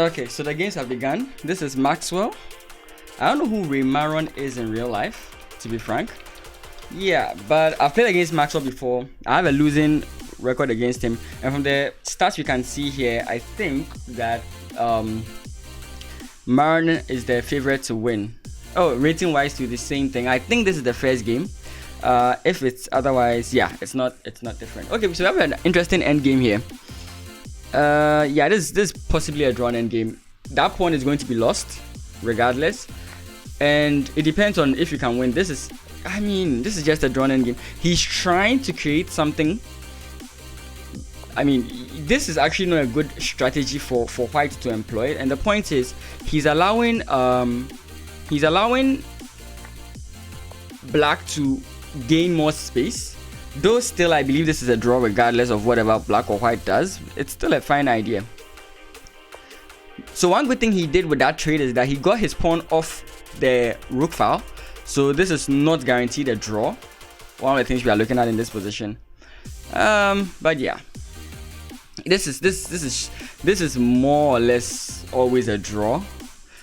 Okay, so the games have begun. This is Maxwell. I don't know who Reymarron1 is in real life, to be frank. Yeah, but I've played against Maxwell before. I have a losing record against him, and from the stats you can see here, I think that Reymarron1 is the favorite to win. Oh, rating wise to the same thing. I think this is the first game. If it's otherwise, yeah, it's not different. Okay, so we have an interesting end game here. Yeah, this is possibly a drawn end game. That pawn is going to be lost regardless, and it depends on if you can win. This is just a drawn end game. He's trying to create something. I mean, this is actually not a good strategy for white to employ, and the point is he's allowing black to gain more space. Though still, I believe this is a draw regardless of whatever black or white does. It's still a fine idea. So one good thing he did with that trade is that he got his pawn off the rook file. So this is not guaranteed a draw. One of the things we are looking at in this position. But yeah, this is more or less always a draw.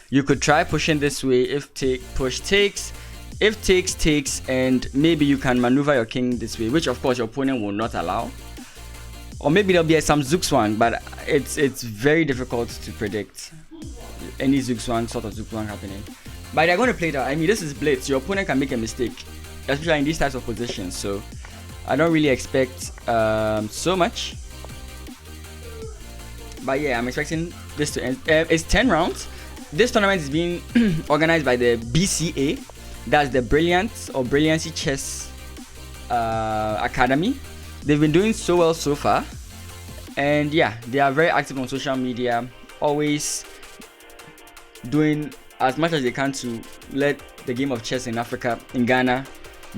You could try pushing this way if push takes. If takes, and maybe you can maneuver your king this way, which of course your opponent will not allow. Or maybe there'll be some Zugzwang, but it's very difficult to predict any Zugzwang, sort of Zugzwang happening. But they're going to play that. I mean, this is blitz. Your opponent can make a mistake, especially in these types of positions. So I don't really expect so much. But yeah, I'm expecting this to end. It's 10 rounds. This tournament is being organized by the BCA. That's the Brilliancy Chess Academy. They've been doing so well so far, and yeah, they are very active on social media, always doing as much as they can to let the game of chess in Africa, in Ghana,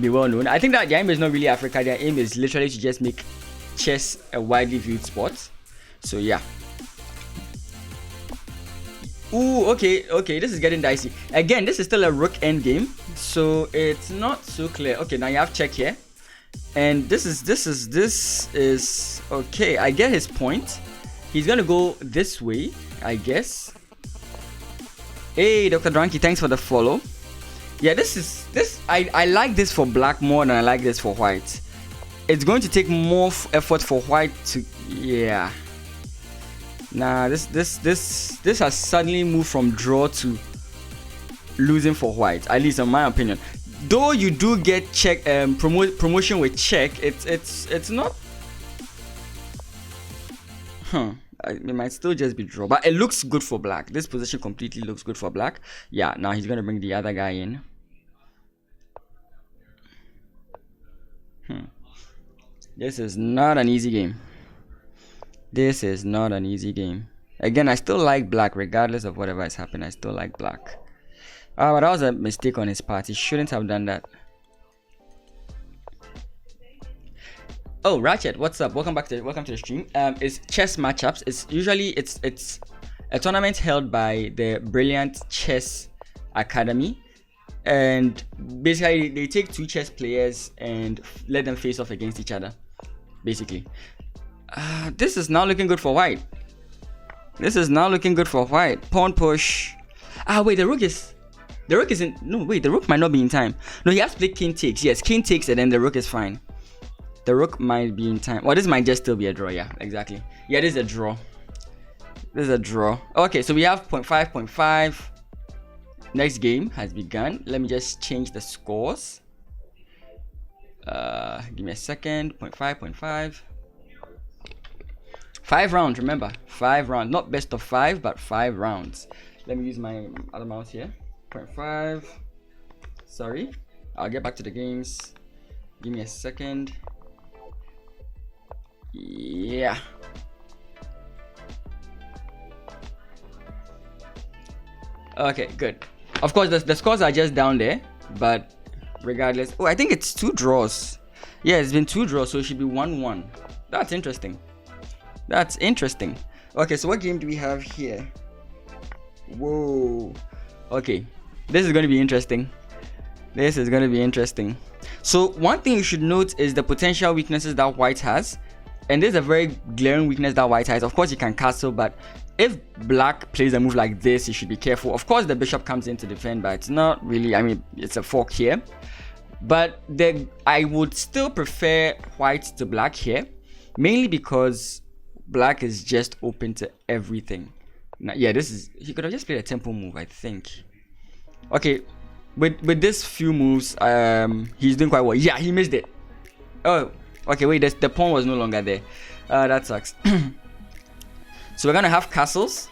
be well known. I think that their aim is not really Africa. Their aim is literally to just make chess a widely viewed sport. So yeah. Ooh, okay, this is getting dicey. Again, this is still a rook end game, so it's not so clear. Okay, now you have check here, and this is okay. I get his point. He's gonna go this way, I guess. Hey, Dr. Dranky, thanks for the follow. Yeah, I like this for black more than I like this for white. It's going to take more effort for white to, yeah. Nah, this has suddenly moved from draw to losing for white, at least in my opinion. Though you do get check promotion with check, it's not. It might still just be draw, but it looks good for black. This position completely looks good for black. Yeah, now he's gonna bring the other guy in. This is not an easy game. This is not an easy game. Again, I still like black regardless of whatever is happening. I still like black. But that was a mistake on his part. He shouldn't have done that. Oh, Ratchet, what's up? Welcome to the stream. It's chess matchups. It's usually it's a tournament held by the Brilliant Chess Academy, and basically they take two chess players and let them face off against each other, basically. This is now looking good for white. Pawn push. Wait, the rook isn't. No, wait, the rook might not be in time. No, he has to play king takes. Yes, king takes, and then the rook is fine. The rook might be in time. Well, this might just still be a draw. Yeah, exactly. Yeah, this is a draw. Okay, so we have 0.5. Next game has begun. Let me just change the scores. Give me a second. 0.5. 5 rounds, remember, 5 rounds, not best of 5, but 5 rounds. Let me use my other mouse here. 0.5. Sorry, I'll get back to the games. Give me a second. Yeah. Okay, good. Of course, the scores are just down there, but regardless. Oh, I think it's 2 draws. Yeah, it's been 2 draws, so it should be 1-1. That's interesting. Okay, so what game do we have here? Whoa. Okay, this is going to be interesting. So one thing you should note is the potential weaknesses that white has, and there's a very glaring weakness that white has. Of course, you can castle, but if black plays a move like this, you should be careful. Of course, the bishop comes in to defend, but it's not really, I mean, it's a fork here. But I would still prefer white to black here, mainly because black is just open to everything. Now, yeah, he could have just played a tempo move, I think. Okay, with this few moves, he's doing quite well. Yeah, he missed it. Oh, okay, wait, the pawn was no longer there. That sucks. So we're gonna have castles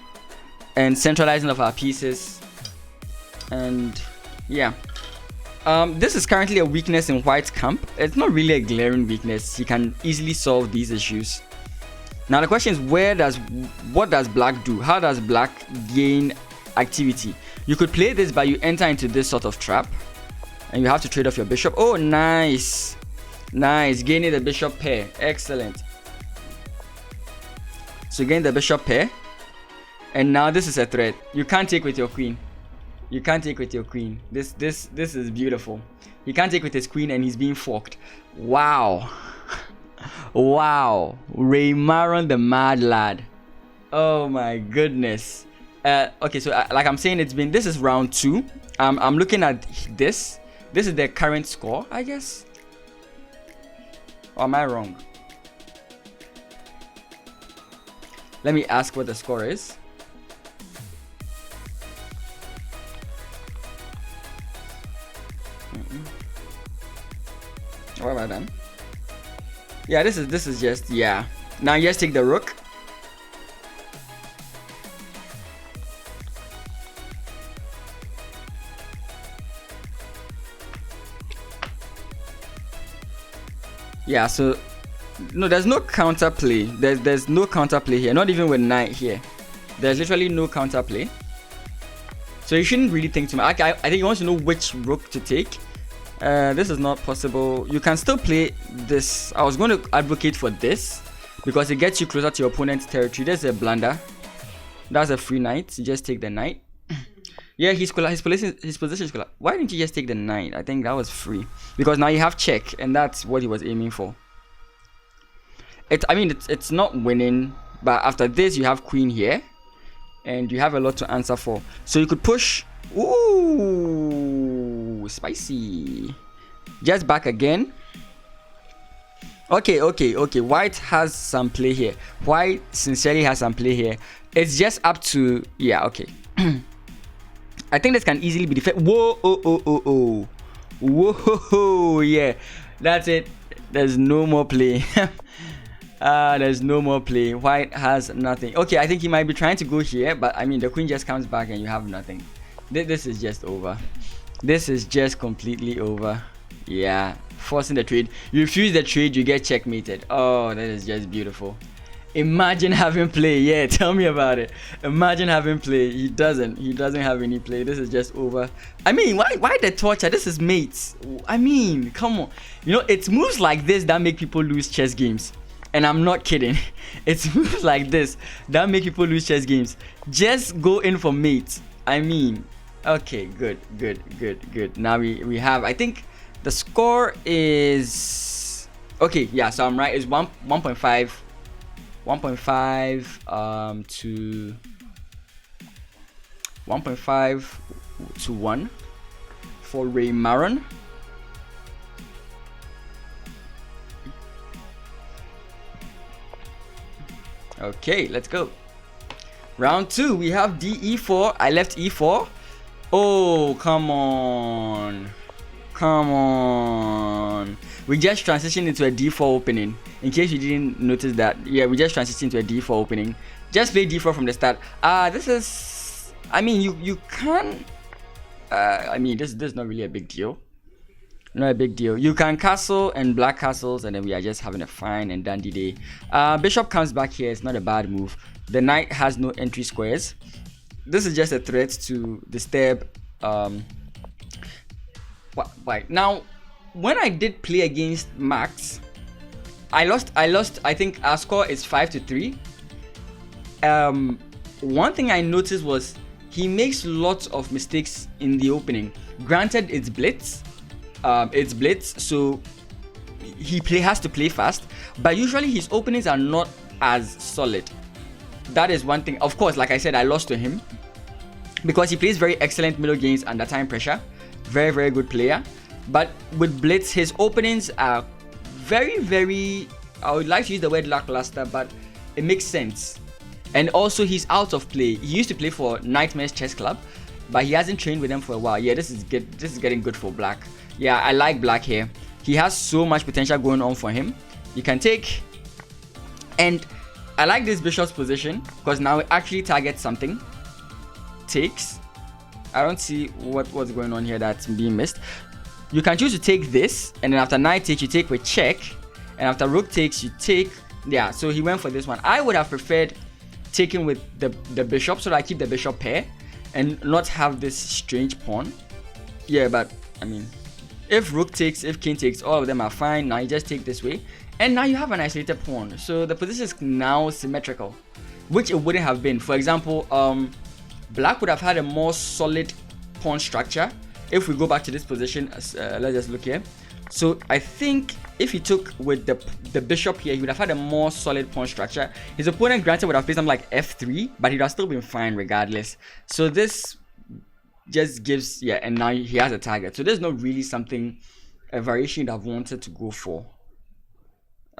and centralizing of our pieces, and yeah. This is currently a weakness in white's camp. It's not really a glaring weakness. He can easily solve these issues. Now the question is, what does black do? How does black gain activity? You could play this, but you enter into this sort of trap, and you have to trade off your bishop. Oh, nice, nice, gaining the bishop pair. Excellent. So gain the bishop pair, and now this is a threat. You can't take with your queen. You can't take with your queen. This is beautiful. He can't take with his queen, and he's being forked. Wow. Wow. Reymarron the mad lad. Oh my goodness. Okay, so like I'm saying, this is round 2. I'm looking at this. This is the current score, I guess. Or am I wrong? Let me ask what the score is. What have I done? Yeah, this is just, yeah. Now you just take the rook. Yeah, so no, there's no counterplay. There's no counterplay here. Not even with knight here. There's literally no counterplay. So you shouldn't really think too much. I think he wants to know which rook to take. This is not possible. You can still play this. I was going to advocate for this because it gets you closer to your opponent's territory. There's a blunder. That's a free knight. You just take the knight. Yeah, his position is collapsed. Why didn't you just take the knight? I think that was free because now you have check, and that's what he was aiming for. It's not winning, but after this you have queen here, and you have a lot to answer for. So you could push. Ooh, spicy. Just back again. Okay. White has some play here. White sincerely has some play here. It's just up to, yeah, okay. I think this can easily be defended. Whoa, whoa, yeah. That's it. There's no more play. There's no more play. White has nothing. Okay, I think he might be trying to go here, but I mean, the queen just comes back and you have nothing. This is just over. This is just completely over. Yeah, forcing the trade. You refuse the trade, you get checkmated. Oh, that is just beautiful. Imagine having play. Yeah, tell me about it. Imagine having play. He doesn't have any play. This is just over. I mean, why the torture? This is mates. I mean, come on. You know, it's moves like this that make people lose chess games. And I'm not kidding. It's moves like this that make people lose chess games. Just go in for mates. I mean, okay, good. Now we have, I think the score is, okay, yeah, so I'm right. It's 1.5 to 1.5 to 1 for Reymarron. Okay, let's go. Round 2, we have DE4. I left E4. Oh, come on. We just transitioned into a D4 opening. In case you didn't notice that, yeah, we just transitioned into a D4 opening. Just play D4 from the start. This is, I mean, you can, I mean, this is not really a big deal. Not a big deal. You can castle and black castles, and then we are just having a fine and dandy day. Bishop comes back here. It's not a bad move. The knight has no entry squares. This is just a threat to disturb. Right now, when I did play against Mhax, I lost. I think our score is 5-3. One thing I noticed was he makes lots of mistakes in the opening. Granted, it's blitz. So he has to play fast, but usually his openings are not as solid. that is one thing. Of course, like I said, I lost to him because he plays very excellent middle games under time pressure. Very, very good player. But with blitz, his openings are very, very, I would like to use the word lackluster, but it makes sense. And also, he's out of play. He used to play for Nightmares Chess Club, but he hasn't trained with them for a while. Yeah, this is good. This is getting good for black. Yeah, I like black here. He has so much potential going on for him. You can take, and I like this bishop's position because now it actually targets something. Takes. I don't see what's going on here that's being missed. You can choose to take this, and then after knight takes, you take with check, and after rook takes, you take. Yeah, so he went for this one. I would have preferred taking with the bishop so that I keep the bishop pair and not have this strange pawn. Yeah, but I mean, if rook takes, if king takes, all of them are fine. Now you just take this way, and now you have an isolated pawn. So the position is now symmetrical, which it wouldn't have been. For example, black would have had a more solid pawn structure if we go back to this position. Let's just look here. So I think if he took with the bishop here, he would have had a more solid pawn structure. His opponent, granted, would have played something like f3, but he'd have still been fine regardless. So this just gives, yeah, and now he has a target. So there's not really a variation that I've wanted to go for.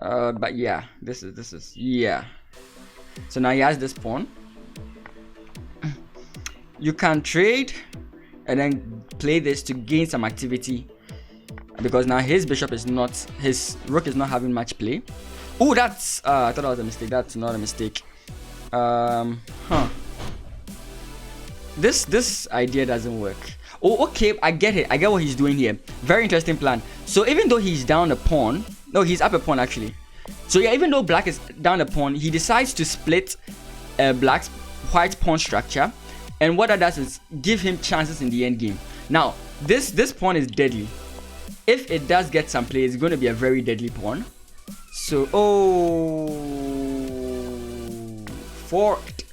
But yeah, this is yeah. So now he has this pawn. You can trade and then play this to gain some activity, because now his bishop is not, his rook is not having much play. Oh, that's I thought that was a mistake. That's not a mistake. This idea doesn't work. Oh, okay, I get it. I get what he's doing here. Very interesting plan. So even though he's down a pawn, no, he's up a pawn actually. So yeah, even though black is down a pawn, he decides to split black's white pawn structure, and what that does is give him chances in the end game. Now this pawn is deadly. If it does get some play, it's going to be a very deadly pawn. So forked.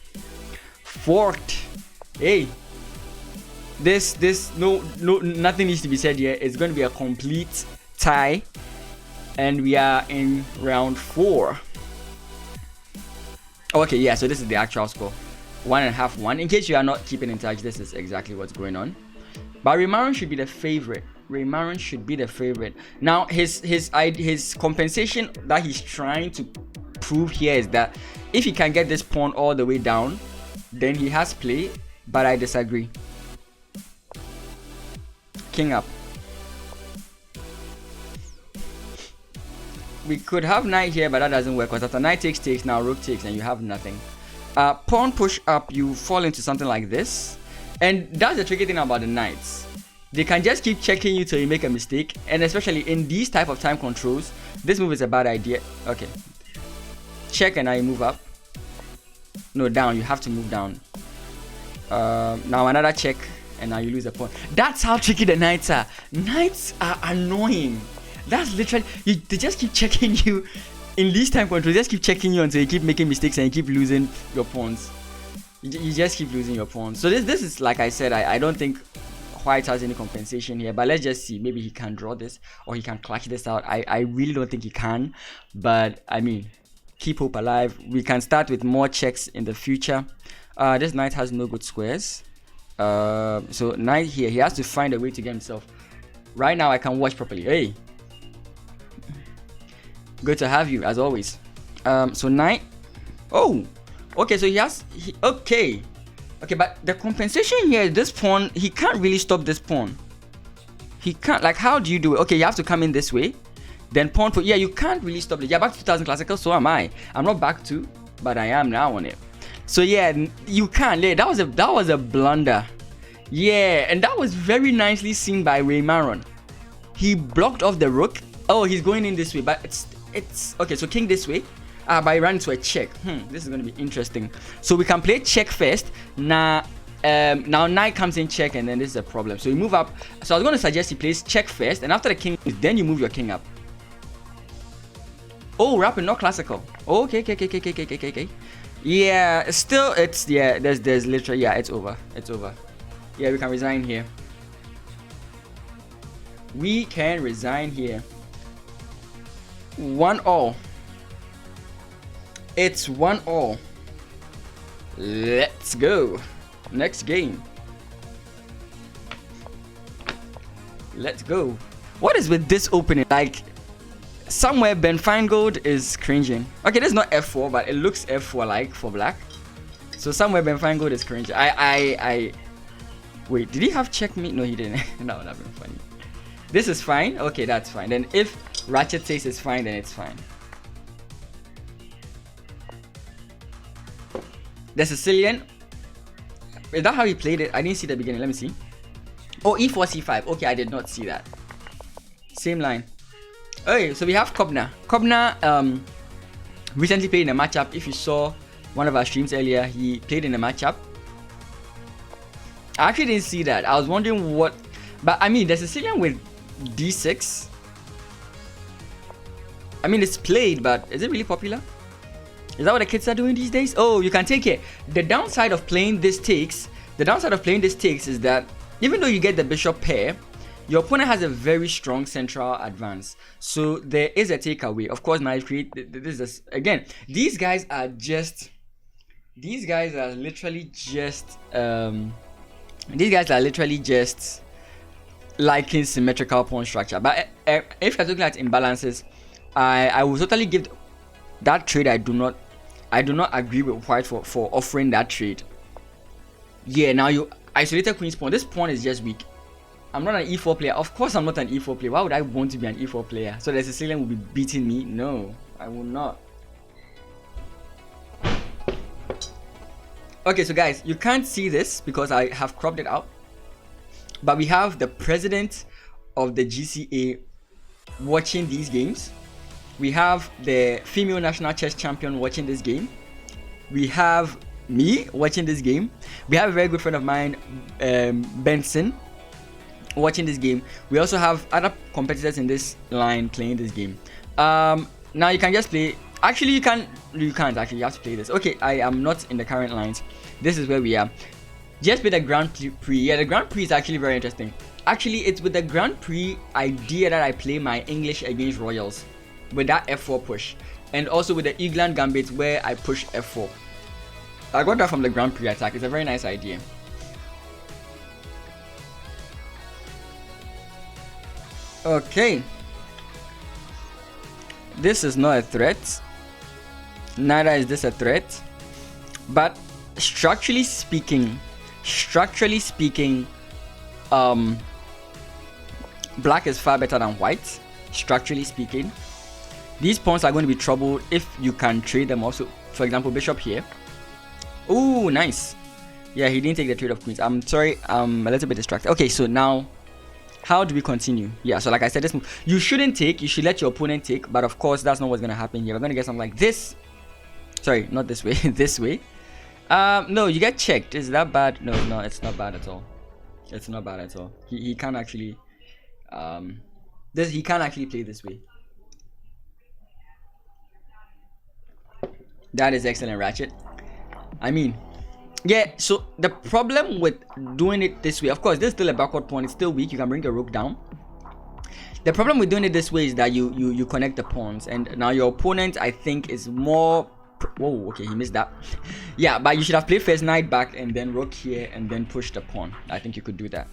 Hey, nothing needs to be said here. It's going to be a complete tie, and we are in round 4. Okay, yeah, so this is the actual score. 1.5-1. In case you are not keeping in touch, this is exactly what's going on. But Reymarron should be the favorite. Reymarron should be the favorite. Now his compensation that he's trying to prove here is that if he can get this pawn all the way down, then he has play. But I disagree. King up. We could have knight here, but that doesn't work, because after knight takes, now rook takes, and you have nothing. Pawn push up, you fall into something like this. And that's the tricky thing about the knights. They can just keep checking you till you make a mistake, and especially in these type of time controls, this move is a bad idea. Okay, check, and now you move up. No, down. You have to move down. Now another check, and now you lose a pawn. That's how tricky the knights are. Knights are annoying. That's literally, they just keep checking you in these time controls. They just keep checking you until you keep making mistakes and you keep losing your pawns. You just keep losing your pawns. So this is, like I said, I don't think white has any compensation here, but let's just see. Maybe he can draw this, or he can clutch this out. I really don't think he can, but I mean, keep hope alive. We can start with more checks in the future. This knight has no good squares, so knight here, he has to find a way to get himself. Right now I can watch properly. Hey, good to have you as always. So knight. Oh, okay, so okay, but the compensation here, this pawn, he can't really stop this pawn. He can't, like, how do you do it? Okay, you have to come in this way, then pawn put. Yeah, you can't really stop it. Yeah, back to 2000 classical, so am I. I'm not back to, but I am now on it. So yeah, you can't. Yeah, that was a blunder. Yeah, and that was very nicely seen by Reymarron. He blocked off the rook. Oh, he's going in this way, but it's okay. So king this way. But I ran into a check. This is going to be interesting. So we can play check first. Now knight comes in check, and then this is a problem. So you move up. So I was going to suggest he plays check first, and after the king, then you move your king up. Oh, rapid, not classical. Okay. Yeah, still, it's, yeah, there's literally, yeah, it's over. Yeah, we can resign here. We can resign here. 1-all. It's 1-all. Let's go. Next game. Let's go. What is with this opening? Like, somewhere Ben Feingold is cringing. Okay, this is not F4, but it looks F4 like for black. So somewhere Ben Feingold is cringing. Wait, did he have checkmate? No, he didn't. That would have been funny. This is fine. Okay, that's fine. Then if Ratchet says it's fine, then it's fine. The Sicilian. Is that how he played it? I didn't see the beginning. Let me see. Oh, E4, C5. Okay, I did not see that. Same line. Okay, so we have Kobna. Kobna recently played in a matchup. If you saw one of our streams earlier, he played in a matchup. I actually didn't see that. I was wondering what... But I mean, the Sicilian with D6. I mean, it's played, but is it really popular? Is that what the kids are doing these days? Oh, you can take it. The downside of playing this takes is that even though you get the bishop pair, your opponent has a very strong central advance. So there is a takeaway. Of course, now I create this again. These guys are literally just liking symmetrical pawn structure. But if you're looking at imbalances, I will totally give that trade. I do not agree with White for offering that trade. Yeah, now you isolated queen's pawn. This pawn is just weak. I'm not an e4 player. Of course I'm not an e4 player. Why would I want to be an e4 player? So the Sicilian will be beating me? No, I will not. Okay, so guys, you can't see this because I have cropped it out. But we have the president of the GCA watching these games. We have the female national chess champion watching this game. We have me watching this game. We have a very good friend of mine, Benson, watching this game. We also have other competitors in this line playing this game. Now you can just play. Actually, you can't actually. You have to play this. Okay, I am not in the current lines. This is where we are. Just play the Grand Prix. Yeah, the Grand Prix is actually very interesting. Actually, it's with the Grand Prix idea that I play my English against Royals with that F4 push, and also with the England Gambit where I push F4. I got that from the Grand Prix attack. It's a very nice idea. Okay. This is not a threat. Neither is this a threat. But structurally speaking, black is far better than white. Structurally speaking, these pawns are going to be troubled if you can trade them also. For example, bishop here. Oh, nice. Yeah, he didn't take the trade of queens. I'm sorry, I'm a little bit distracted. Okay, so now how do we continue? Yeah, so like I said, this move you shouldn't take. You should let your opponent take, but of course that's not what's gonna happen here. We're gonna get something like this. Sorry, not this way. This way. No, you get checked. Is that bad? No, it's not bad at all. It's not bad at all. He can actually he can actually play this way. That is excellent, Ratchet. I mean, yeah, so the problem with doing it this way, of course, this is still a backward pawn. It's still weak. You can bring the rook down. The problem with doing it this way is that you connect the pawns, and now your opponent, I think, is more... Whoa, okay, he missed that. Yeah, but you should have played first knight back and then rook here and then push the pawn. I think you could do that.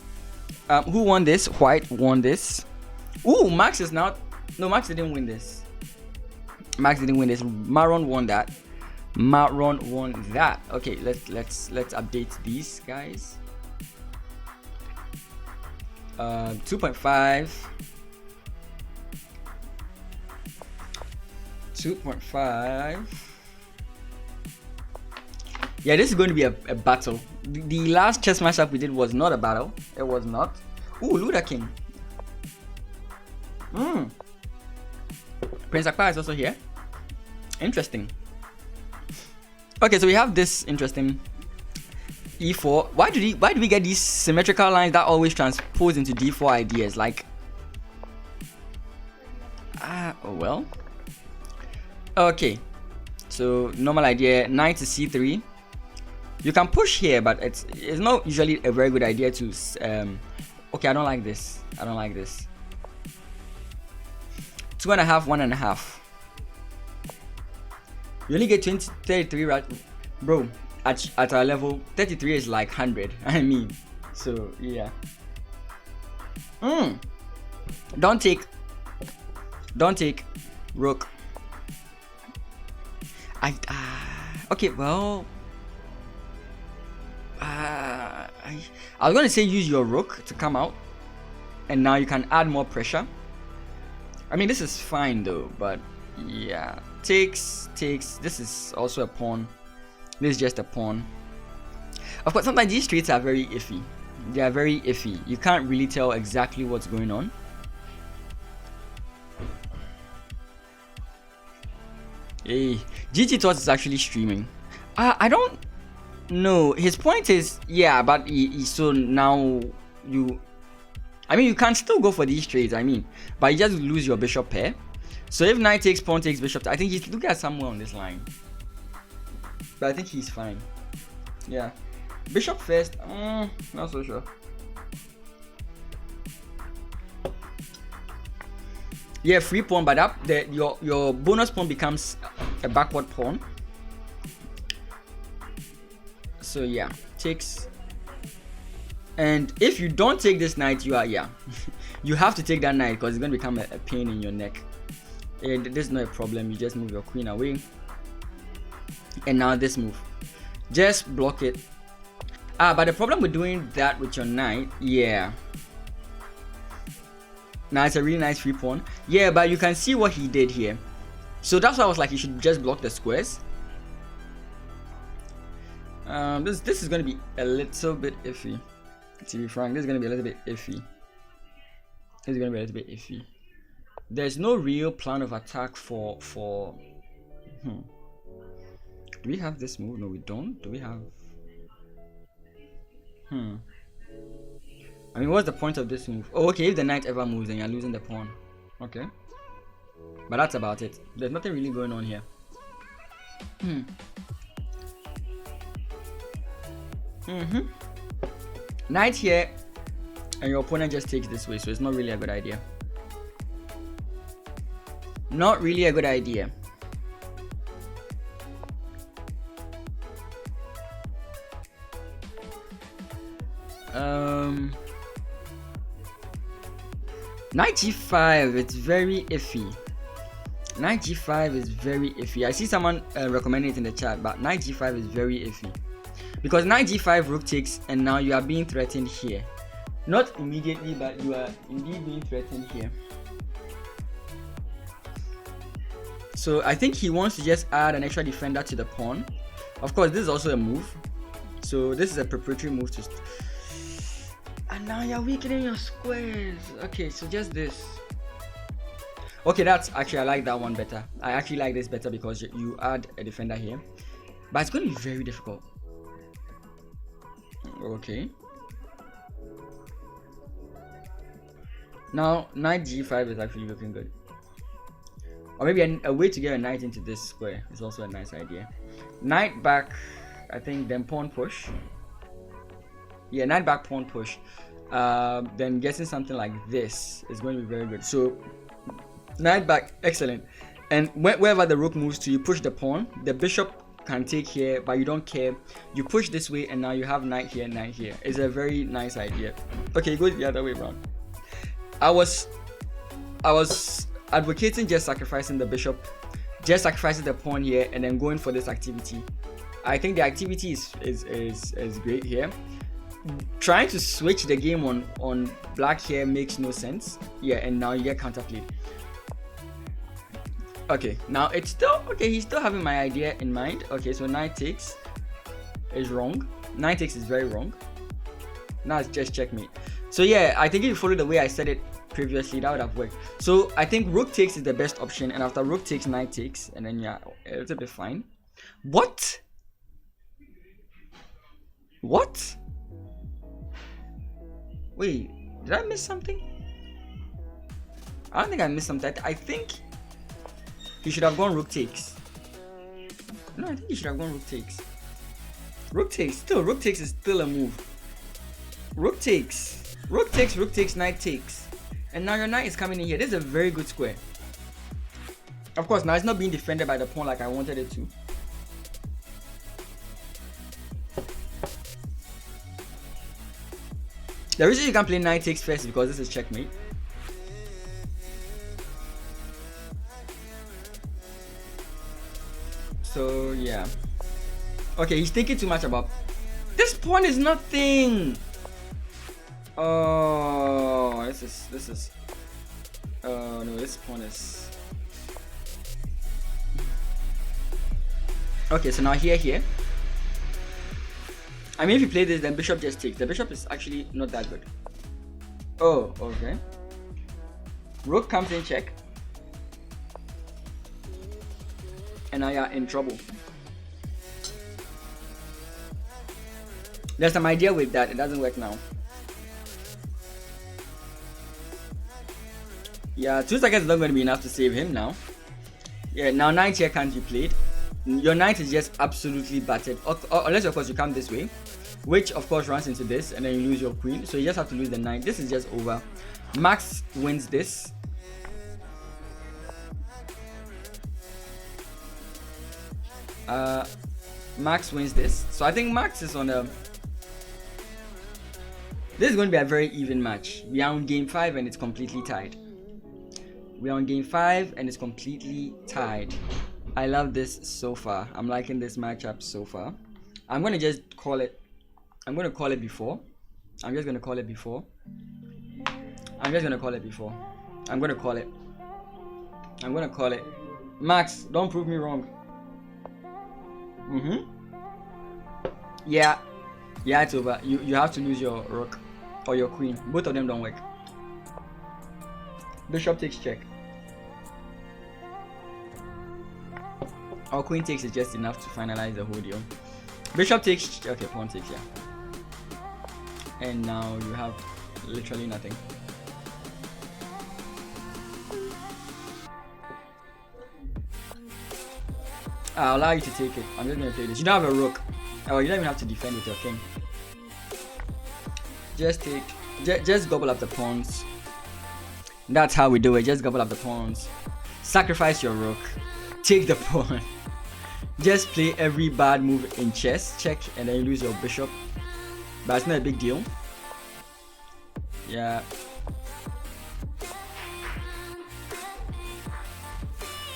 Who won this? White won this. Ooh, Mhax is not... No, Mhax didn't win this. Mhax didn't win this. Reymarron1 won that. Reymarron1 won that. Okay, let's update these guys. 2.5. 2.5. Yeah, this is going to be a battle. The last chess matchup we did was not a battle. It was not. Ooh, Luda King. Prince Akbar is also here. Interesting. Okay, so we have this interesting e4. Why do we get these symmetrical lines that always transpose into d4 ideas? Like, oh well. Okay, so normal idea, knight to c3. You can push here, but it's not usually a very good idea to okay, I don't like this. 2.5, 1.5. You only get 33, right? Bro, at our level, 33 is like 100. I mean, so yeah. Don't take rook. Okay, well, I was gonna say use your rook to come out, and now you can add more pressure. I mean, this is fine though, but yeah, takes. This is also a pawn. This is just a pawn. Of course, sometimes these streets are very iffy. They are very iffy. You can't really tell exactly what's going on. Hey, GG Thoughts is actually streaming. I don't know. His point is, yeah, but so now you, I mean, you can still go for these trades, I mean, but you just lose your bishop pair. So if knight takes, pawn takes, bishop, I think he's looking at somewhere on this line. But I think he's fine. Yeah. Bishop first, not so sure. Yeah, free pawn, but your bonus pawn becomes a backward pawn. So yeah, takes. And if you don't take this knight, you are, yeah, you have to take that knight because it's going to become a pain in your neck. And this is not a problem. You just move your queen away. And now this move, just block it. But the problem with doing that with your knight, yeah. Now it's a really nice free pawn. Yeah, but you can see what he did here. So that's why I was like, you should just block the squares. This is going to be a little bit iffy. To be frank, this is going to be a little bit iffy. This is going to be a little bit iffy. There's no real plan of attack for. Do we have this move? No, we don't. Do we have? I mean, what's the point of this move? Oh, okay, if the knight ever moves, then you're losing the pawn. Okay. But that's about it. There's nothing really going on here. Knight here, and your opponent just takes this way, so it's not really a good idea. Not really a good idea. Knight g5, it's very iffy. Knight g5 is very iffy. I see someone recommending it in the chat, but knight g5 is very iffy. Because knight g5 rook takes, and now you are being threatened here. Not immediately, but you are indeed being threatened here. So I think he wants to just add an extra defender to the pawn. Of course, this is also a move. So this is a preparatory move to... And now you're weakening your squares. Okay, so just this. Okay, that's actually, I like that one better. I actually like this better because you add a defender here. But it's going to be very difficult. Okay. Now, knight g5 is actually looking good. Or maybe a way to get a knight into this square is also a nice idea. Knight back, I think, then pawn push. Yeah, knight back, pawn push. Then getting something like this is going to be very good. So, knight back, excellent. And wherever the rook moves to, you push the pawn. The bishop can take here, but you don't care. You push this way, and now you have knight here, knight here. It's a very nice idea. Okay, go the other way around. I was advocating just sacrificing the bishop, just sacrificing the pawn here, and then going for this activity. I think the activity is great here. Trying to switch the game on black here makes no sense. Yeah, and now you get counterplayed. Okay, now it's still okay. He's still having my idea in mind. Okay, so knight takes is wrong. Knight takes is very wrong. Now it's just checkmate. So yeah, I think if you follow the way I said it previously, that would have worked. So I think rook takes is the best option, and after rook takes, knight takes, and then yeah, it'll be fine. What? What? Wait, did I miss something? I don't think I missed something. I think he should have gone rook takes. No, I think he should have gone rook takes. Rook takes, still, rook takes is still a move. Rook takes, rook takes, rook takes, knight takes. And now your knight is coming in here. This is a very good square. Of course, now it's not being defended by the pawn like I wanted it to. The reason you can play knight takes first is because this is checkmate. So yeah. Okay, he's thinking too much about this pawn is nothing. Oh, this is oh no, this pawn is okay. So now here. I mean, if you play this, then bishop just takes. The bishop is actually not that good. Oh, okay. Rook comes in check. And now you're in trouble. There's some idea with that. It doesn't work now. Yeah, 2 seconds is not going to be enough to save him now. Yeah, now knight here can't be played. Your knight is just absolutely battered. Unless, of course, you come this way. Which, of course, runs into this. And then you lose your queen. So you just have to lose the knight. This is just over. Mhax wins this. Mhax wins this. So I think Mhax is on a... This is going to be a very even match. We are on game 5 and it's completely tied. We are on game 5 and it's completely tied. I love this so far. I'm liking this matchup so far. I'm going to just call it. I'm going to call it before. I'm just going to call it before. I'm just going to call it before. I'm going to call it. I'm going to call it. Mhax, don't prove me wrong. Yeah, it's over. You have to lose your rook or your queen. Both of them don't work. Bishop takes check. Or queen takes is just enough to finalize the whole deal. Bishop takes. Okay, pawn takes. Yeah. And now you have literally nothing. I'll allow you to take it. I'm just gonna play this. You don't have a rook. Oh, you don't even have to defend with your king. Just take. Just gobble up the pawns. That's how we do it. Just gobble up the pawns. Sacrifice your rook. Take the pawn. Just play every bad move in chess. Check, and then you lose your bishop. But it's not a big deal. Yeah.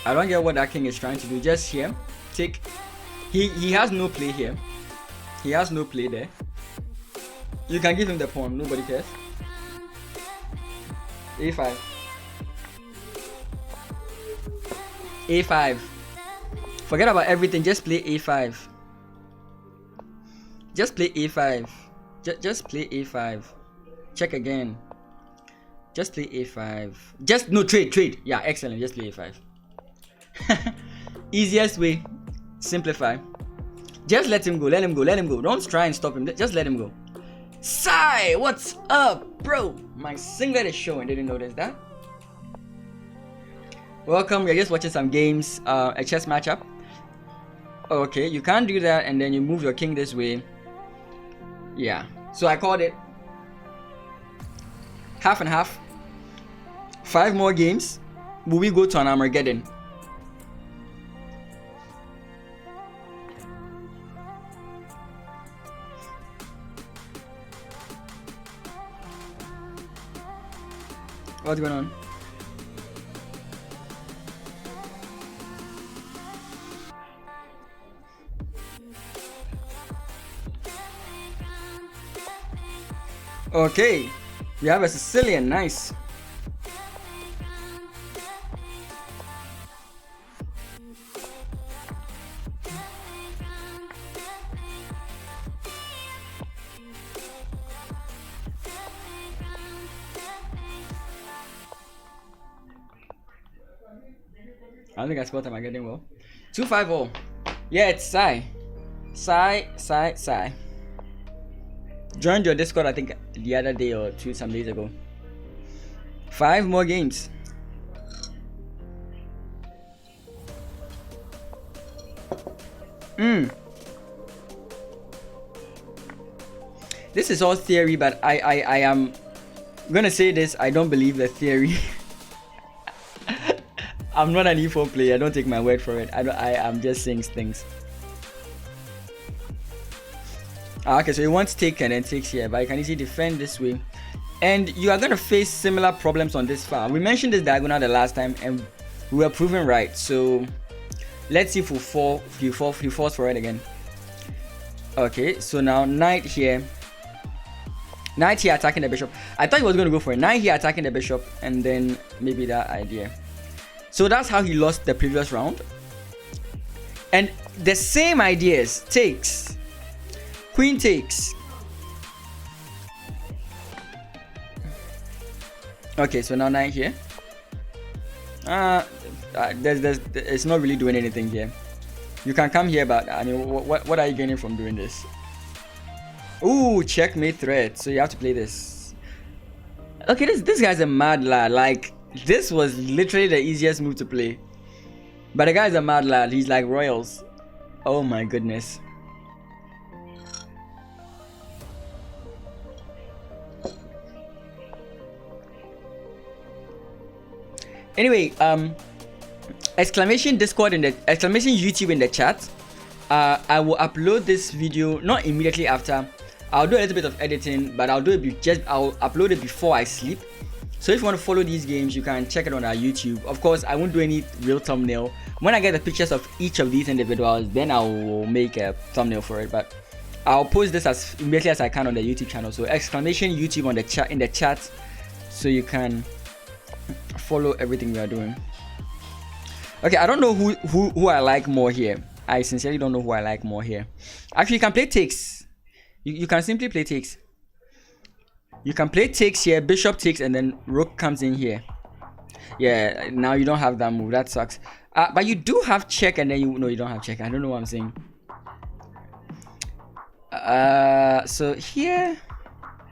I don't get what that king is trying to do. Just here. Take. He has no play here. He has no play there. You can give him the pawn. Nobody cares. A5. A5. Forget about everything. Just play A5. Just play A5. Just play A5. Check again. Just play A5. Just no trade. Yeah, excellent. Just play A5. Easiest way. Simplify. Just let him go. Let him go. Don't try and stop him. Just let him go. Sai, what's up, bro? My singlet is showing. Didn't notice that. Welcome. We're just watching some games. A chess matchup. Okay, you can't do that, and then you move your king this way. Yeah. So I called it. Half and half. 5 more games. Will we go to an Armageddon? What's going on? Okay, we have a Sicilian, nice. I don't think I spelled Armageddon well. 250. Yeah, it's Sai. Sai. Joined your Discord, I think, the other day or some days ago. 5 more games. This is all theory, but I am gonna say this. I don't believe the theory. I'm not an E4 player. Don't take my word for it. I am just saying things. Okay, so he wants take and then takes here, but you can easily defend this way. And you are going to face similar problems on this file. We mentioned this diagonal the last time and we were proven right. So let's see if he falls for it again. Okay, so now knight here attacking the bishop. I thought he was going to go for it. Knight here attacking the bishop, and then maybe that idea. So that's how he lost the previous round. And the same ideas. Takes, queen takes. Okay, so now knight here. It's not really doing anything here. You can come here, but I mean, what are you gaining from doing this? Ooh, checkmate threat. So you have to play this. Okay, this guy's a mad lad. Like, this was literally the easiest move to play. But the guy's a mad lad. He's like royals. Oh my goodness. Anyway, exclamation Discord in the exclamation YouTube in the chat. I will upload this video not immediately after. I'll do a little bit of editing, but I'll upload it before I sleep. So if you want to follow these games, you can check it on our YouTube. Of course, I won't do any real thumbnail. When I get the pictures of each of these individuals, then I will make a thumbnail for it. But I'll post this as immediately as I can on the YouTube channel. So exclamation YouTube on the chat in the chat, so you can follow everything we are doing. Okay, I don't know who I like more here. I sincerely don't know who I like more here. Actually, you can play takes. You can simply play takes. You can play takes here, bishop takes, and then rook comes in here. Yeah, now you don't have that move. That sucks. But you do have check, and then you don't have check. I don't know what I'm saying. So here